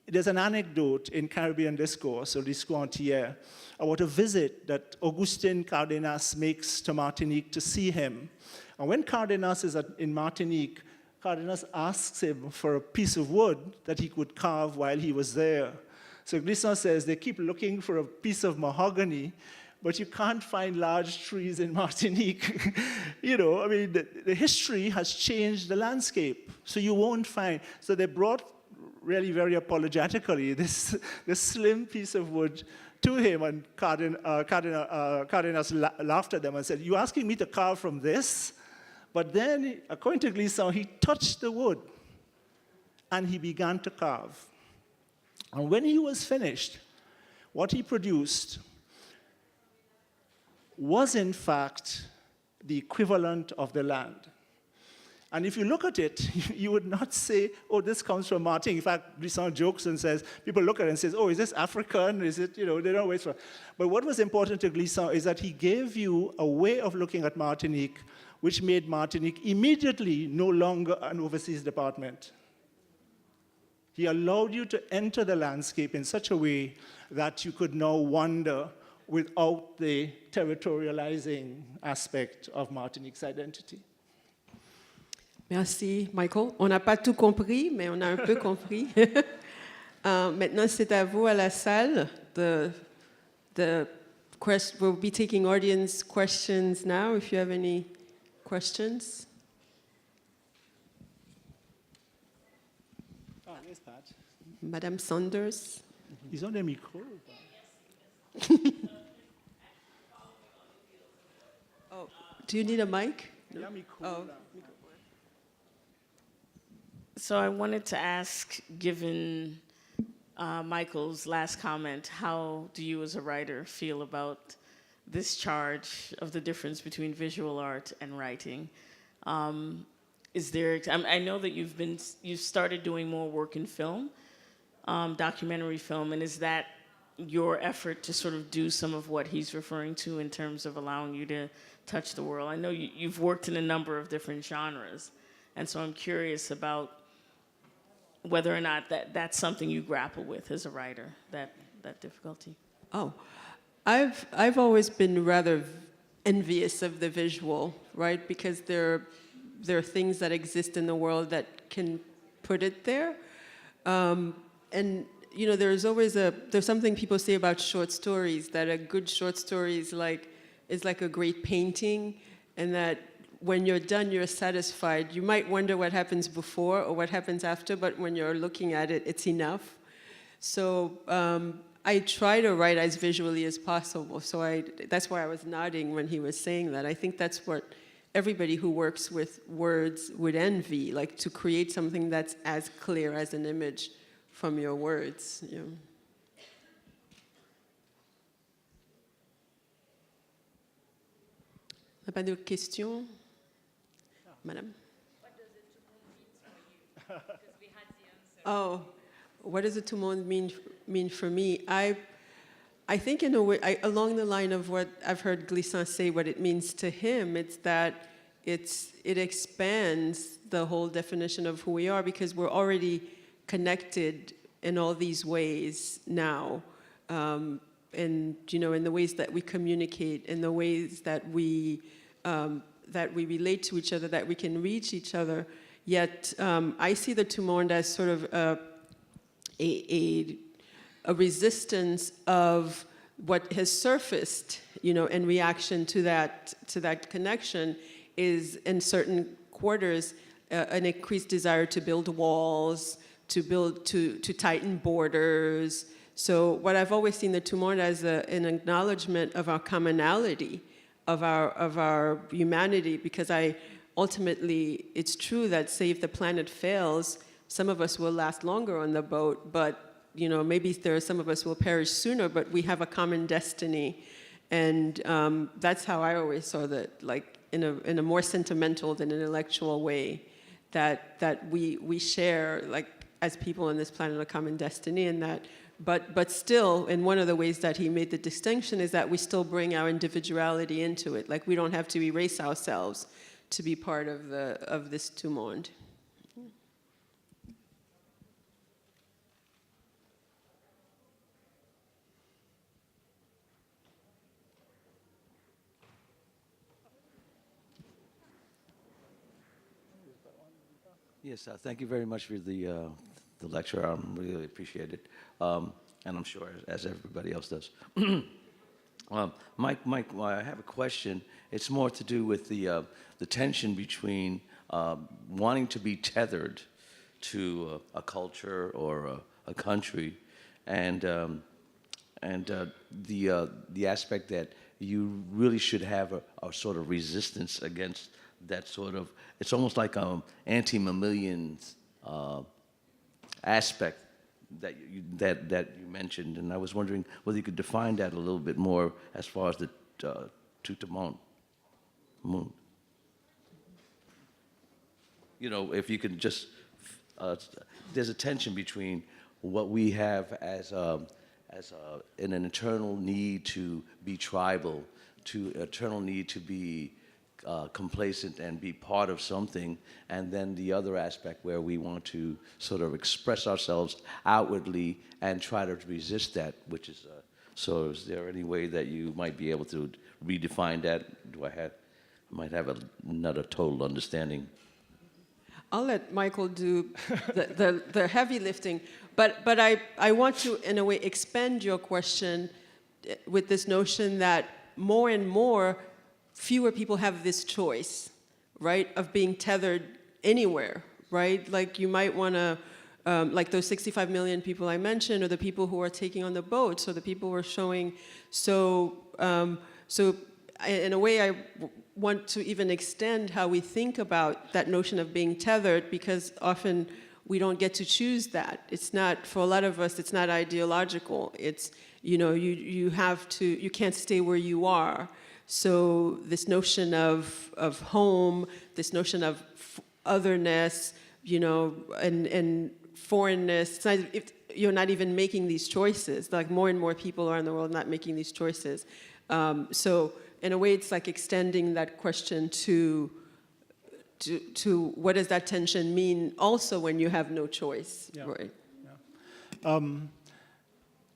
S6: There's an anecdote in Caribbean Discourse, or Discours Antillais, about a visit that Augustin Cardenas makes to Martinique to see him. And when Cardenas is in Martinique, Cardenas asks him for a piece of wood that he could carve while he was there. So Glissant says they keep looking for a piece of mahogany, but you can't find large trees in Martinique. You know, I mean, the history has changed the landscape, so you won't find. So they brought, really very apologetically, this slim piece of wood to him, and Cardenas laughed at them and said, "You asking me to carve from this?" But then, according to Glissant, he touched the wood, and he began to carve. And when he was finished, what he produced was, in fact, the equivalent of the land. And if you look at it, you would not say, oh, this comes from Martinique. In fact, Glissant jokes and says, people look at it and says, oh, is this African? Is it, you know, they don't wait for. But what was important to Glissant is that he gave you a way of looking at Martinique which made Martinique immediately no longer an overseas department. He allowed you to enter the landscape in such a way that you could now wander without the territorializing aspect of Martinique's identity.
S5: Merci, Michael. On n'a pas tout compris, mais on a un peu compris. Maintenant, c'est à vous, à la salle. We'll be taking audience questions now, if you have any questions.
S6: Yes, Pat.
S5: Madame Saunders.
S6: Ils ont des micros.
S5: Oh, do you need a mic?
S6: No? Micro,
S5: Oh.
S7: So I wanted to ask, given Michael's last comment, how do you as a writer feel about this charge of the difference between visual art and writing? Is there? I know that you've started doing more work in film, documentary film, and is that your effort to sort of do some of what he's referring to in terms of allowing you to touch the world? I know you've worked in a number of different genres, and so I'm curious about whether or not that's something you grapple with as a writer, that difficulty.
S5: Oh, I've always been rather envious of the visual, right? Because there are things that exist in the world that can put it there. And you know, there's something people say about short stories, that a good short story is like a great painting, and that when you're done, you're satisfied. You might wonder what happens before or what happens after, but when you're looking at it, it's enough. So I try to write as visually as possible. So that's why I was nodding when he was saying that. I think that's what everybody who works with words would envy, like to create something that's as clear as an image from your words. Yeah. Pas de questions? Madame?
S3: What does the Tout-Monde mean for you? Because we had the answer.
S5: Oh, what does the Tout-Monde mean for me? I think in a way, along the line of what I've heard Glissant say, what it means to him, it's that it expands the whole definition of who we are, because we're already connected in all these ways now. And you know, in the ways that we communicate, in the ways that we relate to each other, that we can reach each other. Yet I see the Tout-Monde as sort of a resistance of what has surfaced, in reaction to that connection, is in certain quarters an increased desire to build walls, to tighten borders. So what I've always seen the Tout-Monde as an acknowledgement of our commonality, of our humanity, because ultimately it's true that say if the planet fails, some of us will last longer on the boat, but maybe some of us will perish sooner, but we have a common destiny. And that's how I always saw that, like in a more sentimental than intellectual way, that we share, like as people on this planet, a common destiny, and that, but still, and one of the ways that he made the distinction is that we still bring our individuality into it. Like we don't have to erase ourselves to be part of this Tout-Monde.
S8: Yes, thank you very much for the lecture. I really appreciate it, and I'm sure as everybody else does. Mike, I have a question. It's more to do with the tension between wanting to be tethered to a culture or a country, and the aspect that you really should have a sort of resistance against that sort of, it's almost like anti-mammalian aspect that you mentioned, and I was wondering whether you could define that a little bit more as far as the Tout-Monde. If you could just, there's a tension between what we have as an internal need to be tribal, to eternal need to be complacent and be part of something, and then the other aspect where we want to sort of express ourselves outwardly and try to resist that, which is, so is there any way that you might be able to redefine that? Might have another total understanding.
S5: I'll let Michael do the heavy lifting, but I want to, in a way, expand your question with this notion that more and more, fewer people have this choice, right, of being tethered anywhere, right? Like you might want to, like those 65 million people I mentioned, or the people who are taking on the boats, or the people who are showing. So in a way, I want to even extend how we think about that notion of being tethered, because often we don't get to choose that. It's not, for a lot of us, it's not ideological. It's, you can't stay where you are. So this notion of home, this notion of otherness, and foreignness, it's not, if you're not even making these choices. Like more and more people are in the world not making these choices. So in a way, it's like extending that question to what does that tension mean also when you have no choice,
S6: yeah.
S5: Right?
S6: Yeah.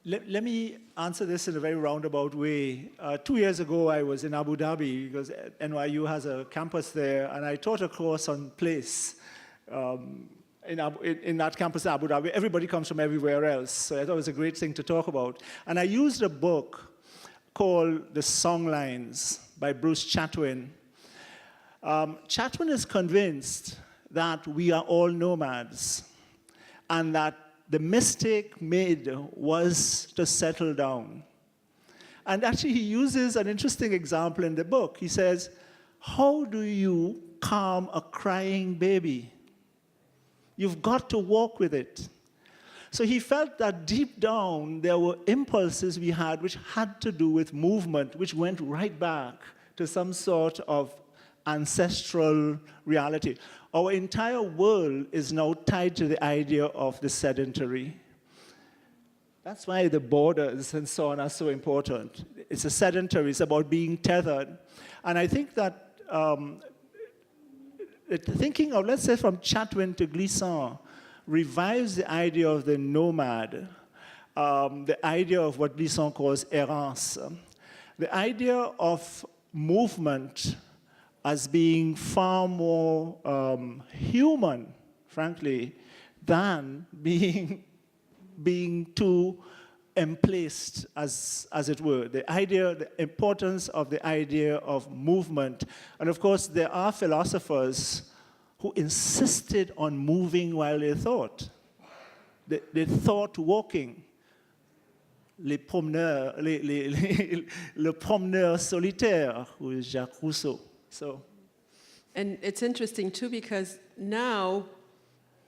S6: Let me answer this in a very roundabout way. 2 years ago, I was in Abu Dhabi because NYU has a campus there, and I taught a course on place. In that campus in Abu Dhabi, everybody comes from everywhere else, so I thought it was a great thing to talk about. And I used a book called The Songlines by Bruce Chatwin. Chatwin is convinced that we are all nomads, and that the mistake made was to settle down. And actually, he uses an interesting example in the book. He says, how do you calm a crying baby? You've got to walk with it. So he felt that deep down, there were impulses we had which had to do with movement, which went right back to some sort of ancestral reality. Our entire world is now tied to the idea of the sedentary. That's why the borders and so on are so important. It's a sedentary, it's about being tethered. And I think that thinking of, let's say, from Chatwin to Glissant, revives the idea of the nomad, the idea of what Glissant calls errance, the idea of movement as being far more human, frankly, than being too emplaced, as it were. The importance of the idea of movement. And of course, there are philosophers who insisted on moving while they thought. They thought walking. Le promeneur solitaire, with Jacques Rousseau. So.
S5: And it's interesting too, because now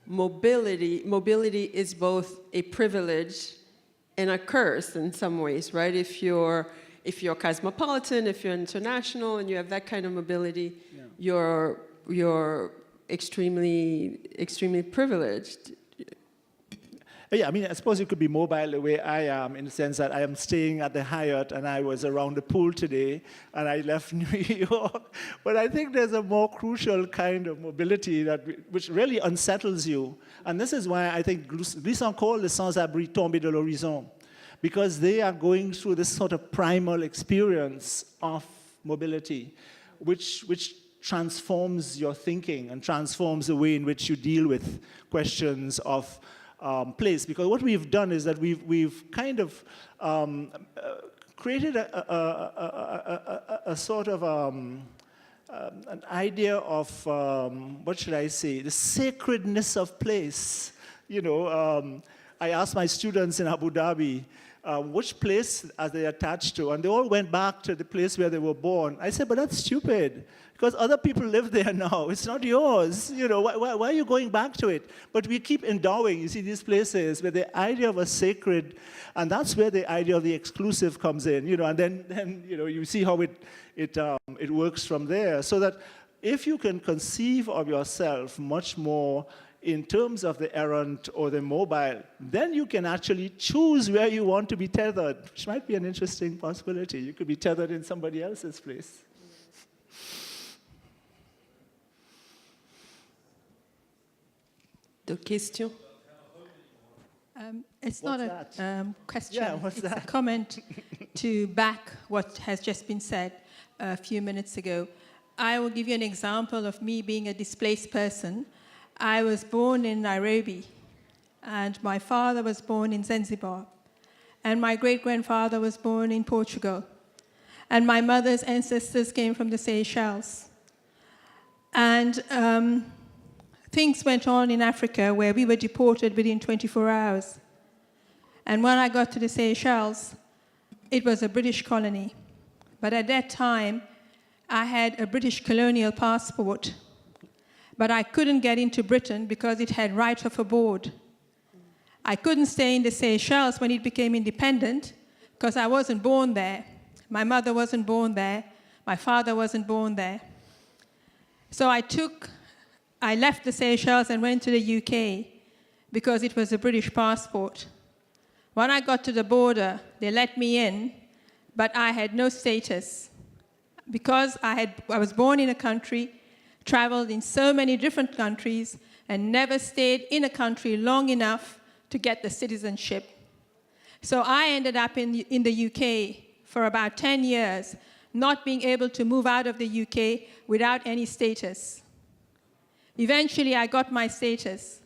S5: mobility is both a privilege and a curse in some ways, right? If you're cosmopolitan, if you're international, and you have that kind of mobility, yeah, you're extremely privileged.
S6: Yeah, I mean, I suppose you could be mobile the way I am, in the sense that I am staying at the Hyatt and I was around the pool today and I left New York. But I think there's a more crucial kind of mobility which really unsettles you. And this is why I think Glissant called the sans-abri tombés de l'horizon, because they are going through this sort of primal experience of mobility, which transforms your thinking and transforms the way in which you deal with questions of place. Because what we've done is that we've kind of created a sort of an idea of, what should I say, the sacredness of place. You know, I asked my students in Abu Dhabi, which place are they attached to? And they all went back to the place where they were born. I said, but that's stupid, because other people live there now. It's not yours. You know, why are you going back to it? But we keep endowing, you see, these places where the idea of a sacred, and that's where the idea of the exclusive comes in, you know, and then you know, you see how it works from there. So that if you can conceive of yourself much more in terms of the errant or the mobile, then you can actually choose where you want to be tethered, which might be an interesting possibility. You could be tethered in somebody else's place.
S5: The question?
S9: It's
S6: What's
S9: not a question,
S6: Yeah, what's
S9: it's
S6: that?
S9: a comment to back what has just been said a few minutes ago. I will give you an example of me being a displaced person. I was born in Nairobi, and my father was born in Zanzibar, and my great-grandfather was born in Portugal, and my mother's ancestors came from the Seychelles. And things went on in Africa where we were deported within 24 hours. And when I got to the Seychelles, it was a British colony. But at that time, I had a British colonial passport. But I couldn't get into Britain because it had right of abode. I couldn't stay in the Seychelles when it became independent because I wasn't born there. My mother wasn't born there. My father wasn't born there. So I left the Seychelles and went to the UK because it was a British passport. When I got to the border, they let me in, but I had no status. Because I was born in a country, traveled in so many different countries, and never stayed in a country long enough to get the citizenship. So I ended up in the UK for about 10 years, not being able to move out of the UK without any status. Eventually, I got my status.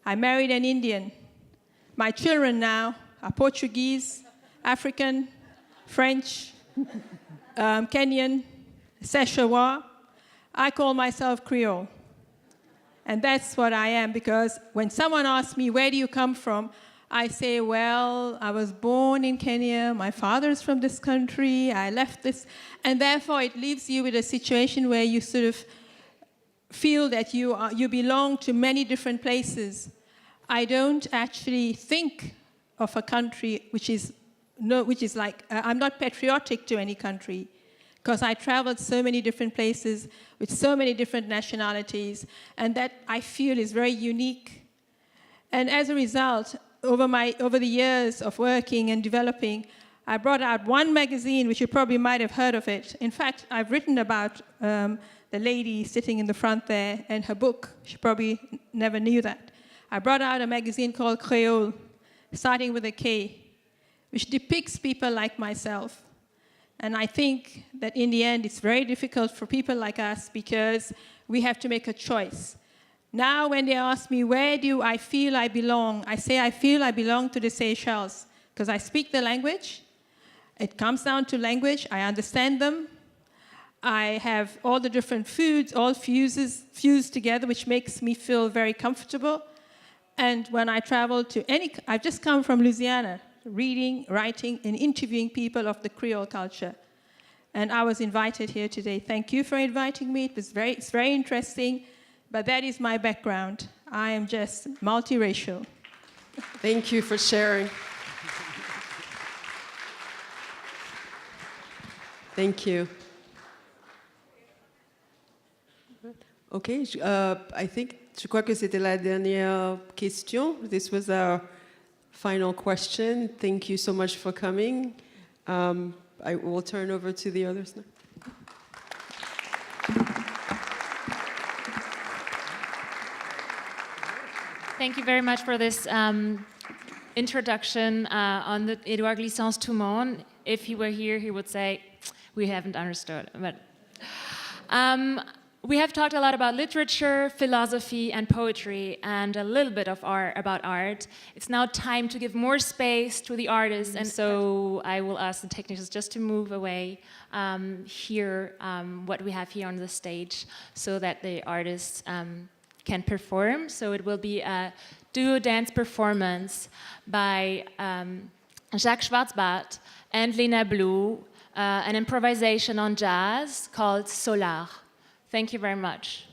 S9: I married an Indian. My children now are Portuguese, African, French, Kenyan, Szechuan. I call myself Creole. And that's what I am, because when someone asks me, where do you come from? I say, well, I was born in Kenya, my father's from this country, I left this. And therefore, it leaves you with a situation where you sort of feel that you belong to many different places. I don't actually think of a country which is like, I'm not patriotic to any country, because I traveled so many different places with so many different nationalities, and that I feel is very unique. And as a result, over the years of working and developing, I brought out one magazine, which you probably might have heard of it. In fact, I've written about the lady sitting in the front there and her book. She probably never knew that. I brought out a magazine called Creole, starting with a K, which depicts people like myself. And I think that in the end, it's very difficult for people like us because we have to make a choice. Now, when they ask me, where do I feel I belong? I say I feel I belong to the Seychelles because I speak the language. It comes down to language. I understand them. I have all the different foods, all fused together, which makes me feel very comfortable. And when I travel to I've just come from Louisiana, reading, writing, and interviewing people of the Creole culture. And I was invited here today. Thank you for inviting me. It's very interesting, but that is my background. I am just multiracial.
S5: Thank you for sharing. Thank you. Okay, je crois que c'était la dernière question. This was our final question. Thank you so much for coming. I will turn over to the others now.
S1: Thank you very much for this introduction on the Édouard Glissant's Tout-Monde. If he were here, he would say, we haven't understood. But we have talked a lot about literature, philosophy, and poetry, and a little bit of about art. It's now time to give more space to the artists, and so I will ask the technicians just to move away here, what we have here on the stage, so that the artists can perform. So it will be a duo dance performance by Jacques Schwarz-Bart and Léna Blou, an improvisation on jazz called Solar. Thank you very much.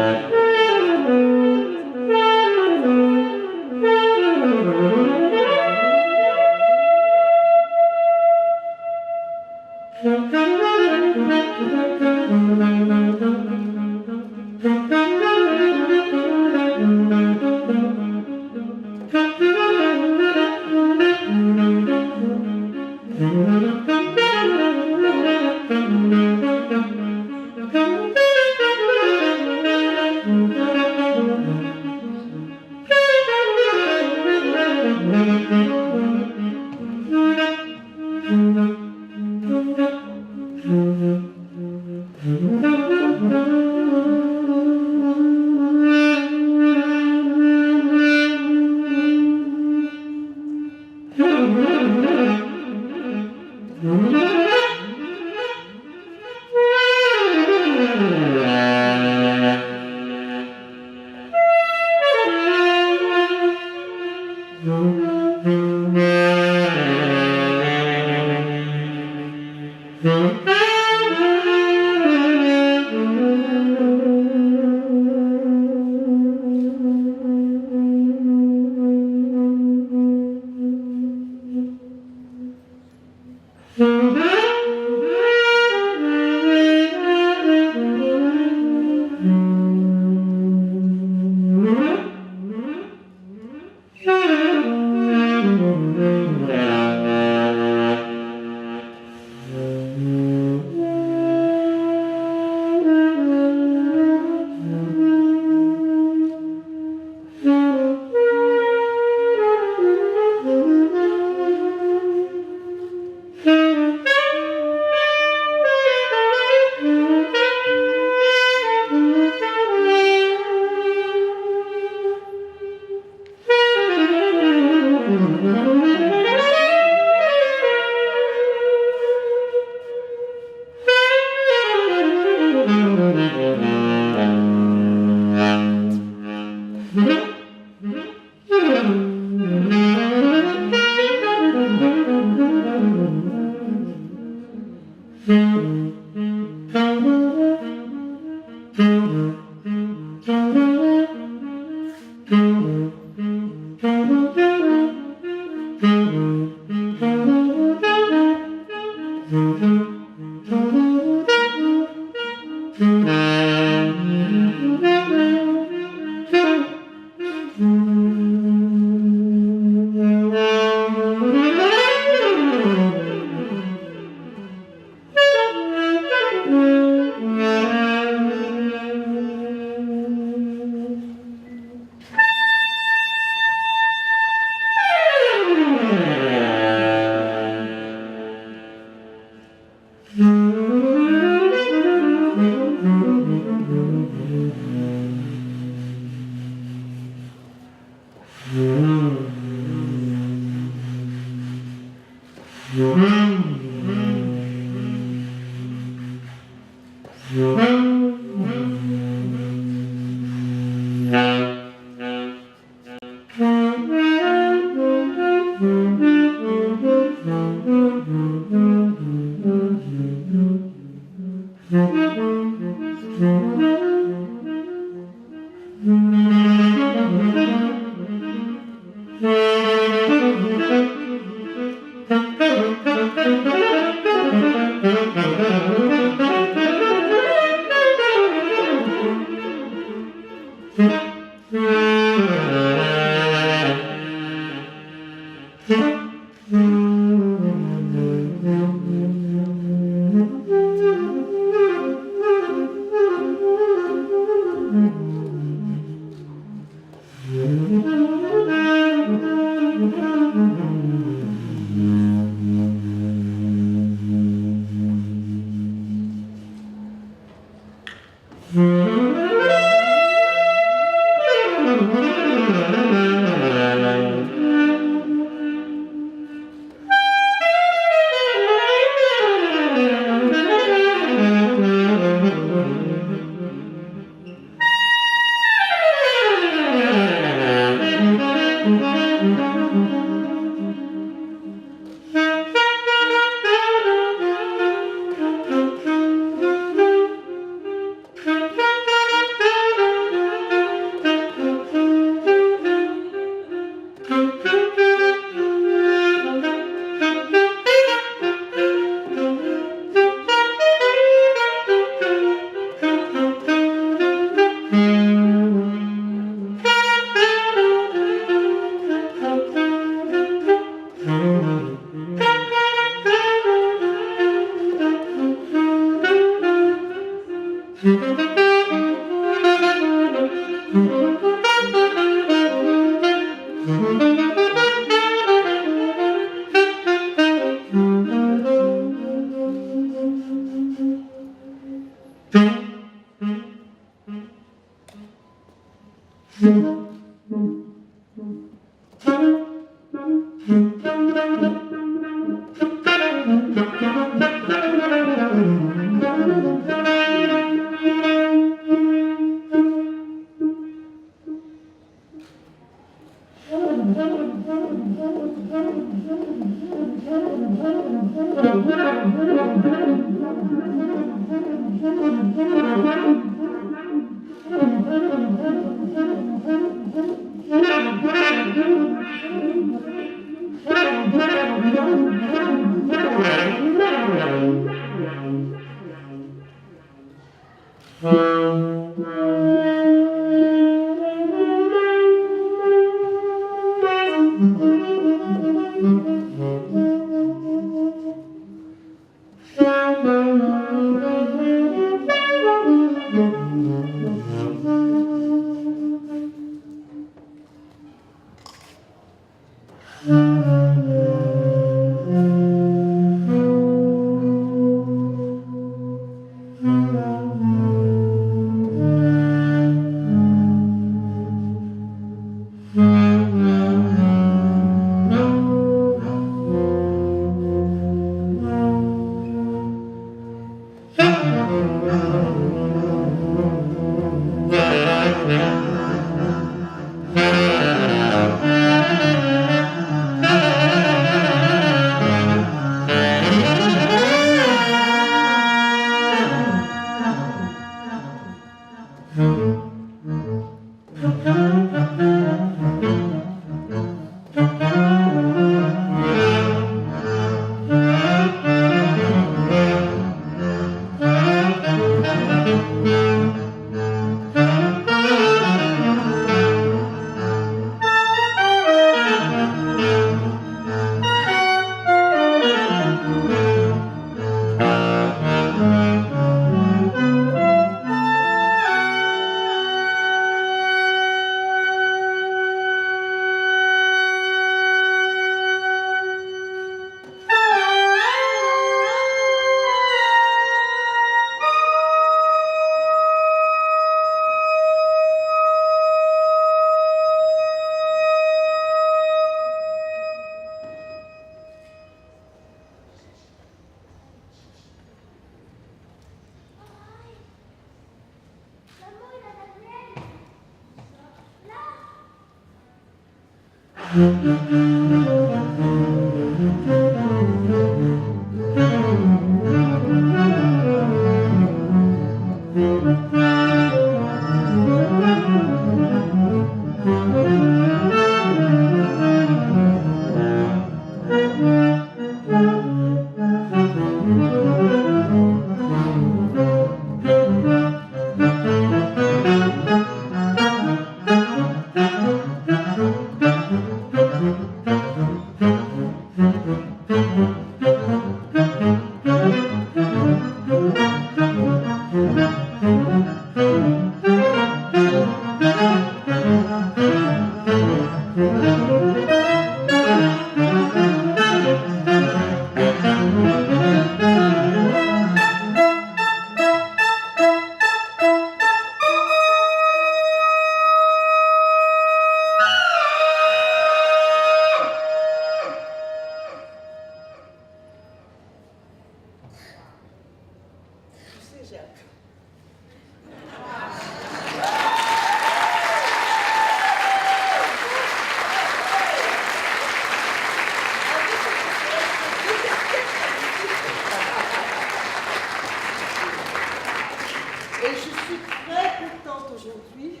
S10: Et je suis très contente aujourd'hui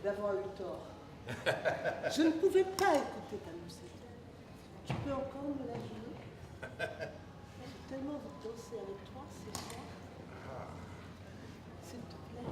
S10: d'avoir eu tort. Je ne pouvais pas écouter ta musique. Tu peux encore me la jouer? J'ai tellement envie de danser avec toi ce soir. S'il te plaît.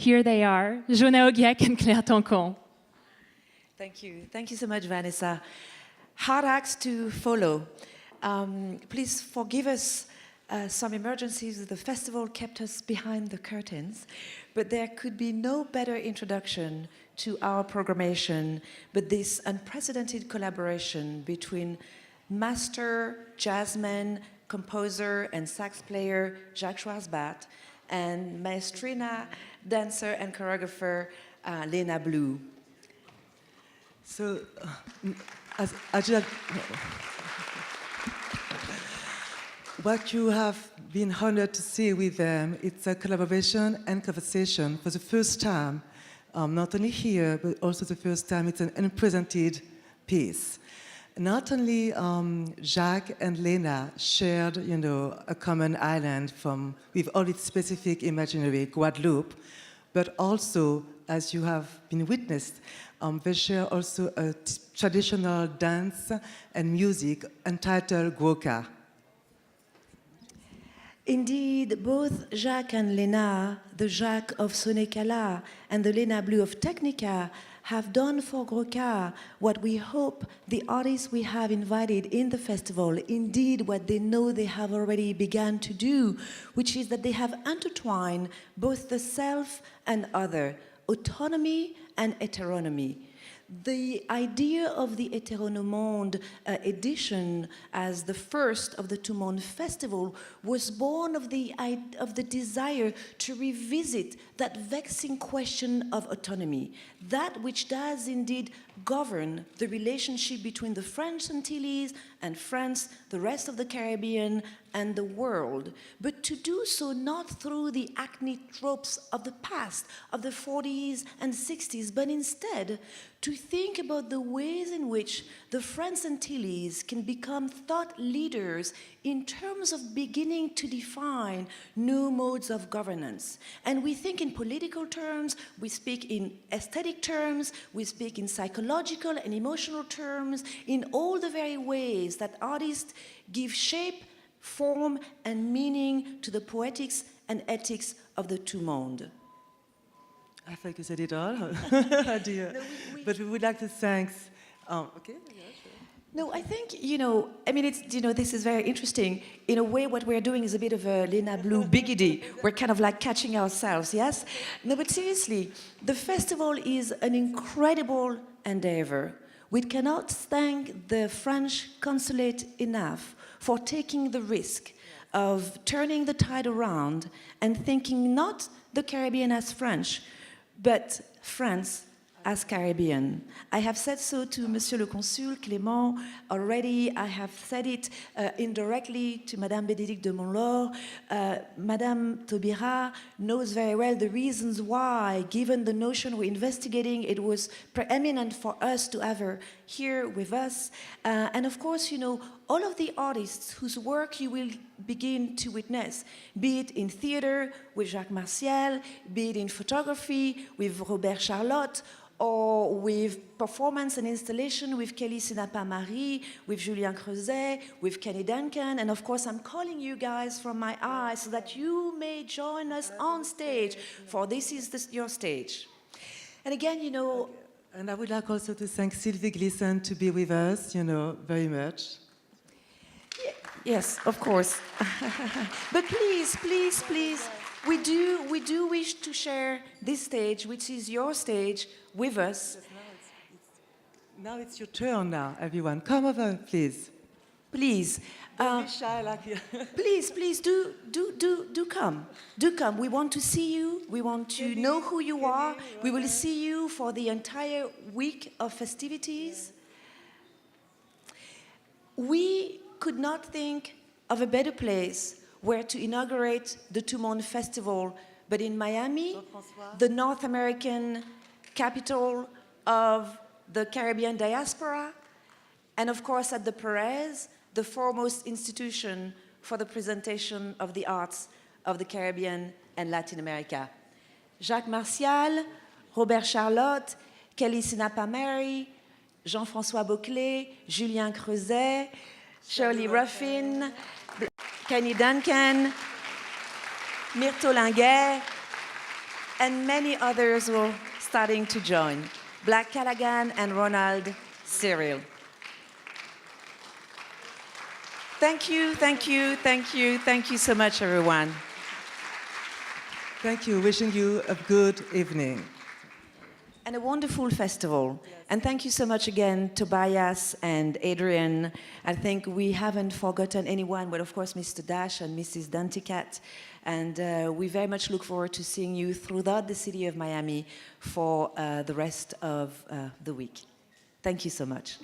S1: Here they are, Johanna Auguiac and Claire Tancons.
S11: Thank you. Thank you so much, Vanessa. Hard acts to follow. Please forgive us some emergencies. The festival kept us behind the curtains, but there could be no better introduction to our programmation but this unprecedented collaboration between master jazzman, composer, and sax player Jacques Schwarz-Bart and maestrina, dancer, and choreographer Léna Blou.
S12: So, what you have been honored to see with them, it's a collaboration and conversation for the first time, not only here, but also the first time it's an unprecedented piece. Not only Jacques and Léna shared, a common island with all its specific imaginary, Guadeloupe, but also, as you have been witnessed, they share also a traditional dance and music entitled Guoka.
S11: Indeed, both Jacques and Léna, the Jacques of Sonekala and the Léna Blou of Technica, have done for Guoka what we hope the artists we have invited in the festival, indeed what they know they have already begun to do, which is that they have intertwined both the self and other, autonomy and heteronomy. The idea of the Hétéronomonde edition as the first of the Tout-Monde Festival was born of the desire to revisit that vexing question of autonomy, that which does indeed govern the relationship between the French Antilles and France, the rest of the Caribbean, and the world, but to do so not through the acne tropes of the past, of the 40s and 60s, but instead to think about the ways in which the French Antilles can become thought leaders in terms of beginning to define new modes of governance. And we think in political terms, we speak in aesthetic terms, we speak in psychological and emotional terms, in all the very ways that artists give shape, form, and meaning to the poetics and ethics of the Tout-Monde.
S12: I think you said it all, dear. No, but we would like to thank. Okay. Yeah, sure.
S11: No, I think this is very interesting. In a way, what we're doing is a bit of a Léna Blou biggity. We're kind of like catching ourselves, yes? No, but seriously, the festival is an incredible endeavor. We cannot thank the French consulate enough for taking the risk of turning the tide around and thinking not the Caribbean as French, but France as Caribbean. I have said so to Monsieur le Consul Clément already. I have said it indirectly to Madame Bénédicte de Montlort. Madame Taubira knows very well the reasons why, given the notion we're investigating, it was preeminent for us to have her here with us. And of course, all of the artists whose work you will begin to witness, be it in theater with Jacques Martial, be it in photography with Robert Charlotte, or with performance and installation with Kelly Sinapa-Marie, with Julien Creuset, with Kenny Duncan, and of course I'm calling you guys from my eyes so that you may join us on stage, for this is your stage. And again,
S12: And I would like also to thank Sylvie Glissant to be with us, very much.
S11: Yes, of course. But please, we do wish to share this stage, which is your stage, with us.
S12: Now it's your turn now, everyone. Come over, please.
S11: Please.
S12: Don't be shy like you.
S11: Please, do come. Do come. We want to see you. We want to know who you are. We will see you for the entire week of festivities. We could not think of a better place where to inaugurate the Tout-Monde Festival, but in Miami, the North American capital of the Caribbean diaspora, and of course at the Pérez, the foremost institution for the presentation of the arts of the Caribbean and Latin America. Jacques Martial, Robert Charlotte, Kelly Sinapa-Marie, Jean-François Beauclé, Julien Creuset, Shirley Ruffin, Kenny Duncan, Myrto Linguet, and many others who are starting to join. Black Callaghan and Ronald Cyril. Thank you, thank you, thank you, thank you so much, everyone.
S12: Thank you. Wishing you a good evening.
S11: And a wonderful festival. Yes. And thank you so much again, Tobias and Adrian. I think we haven't forgotten anyone, but of course, Mr. Dash and Mrs. Danticat. And we very much look forward to seeing you throughout the city of Miami for the rest of the week. Thank you so much.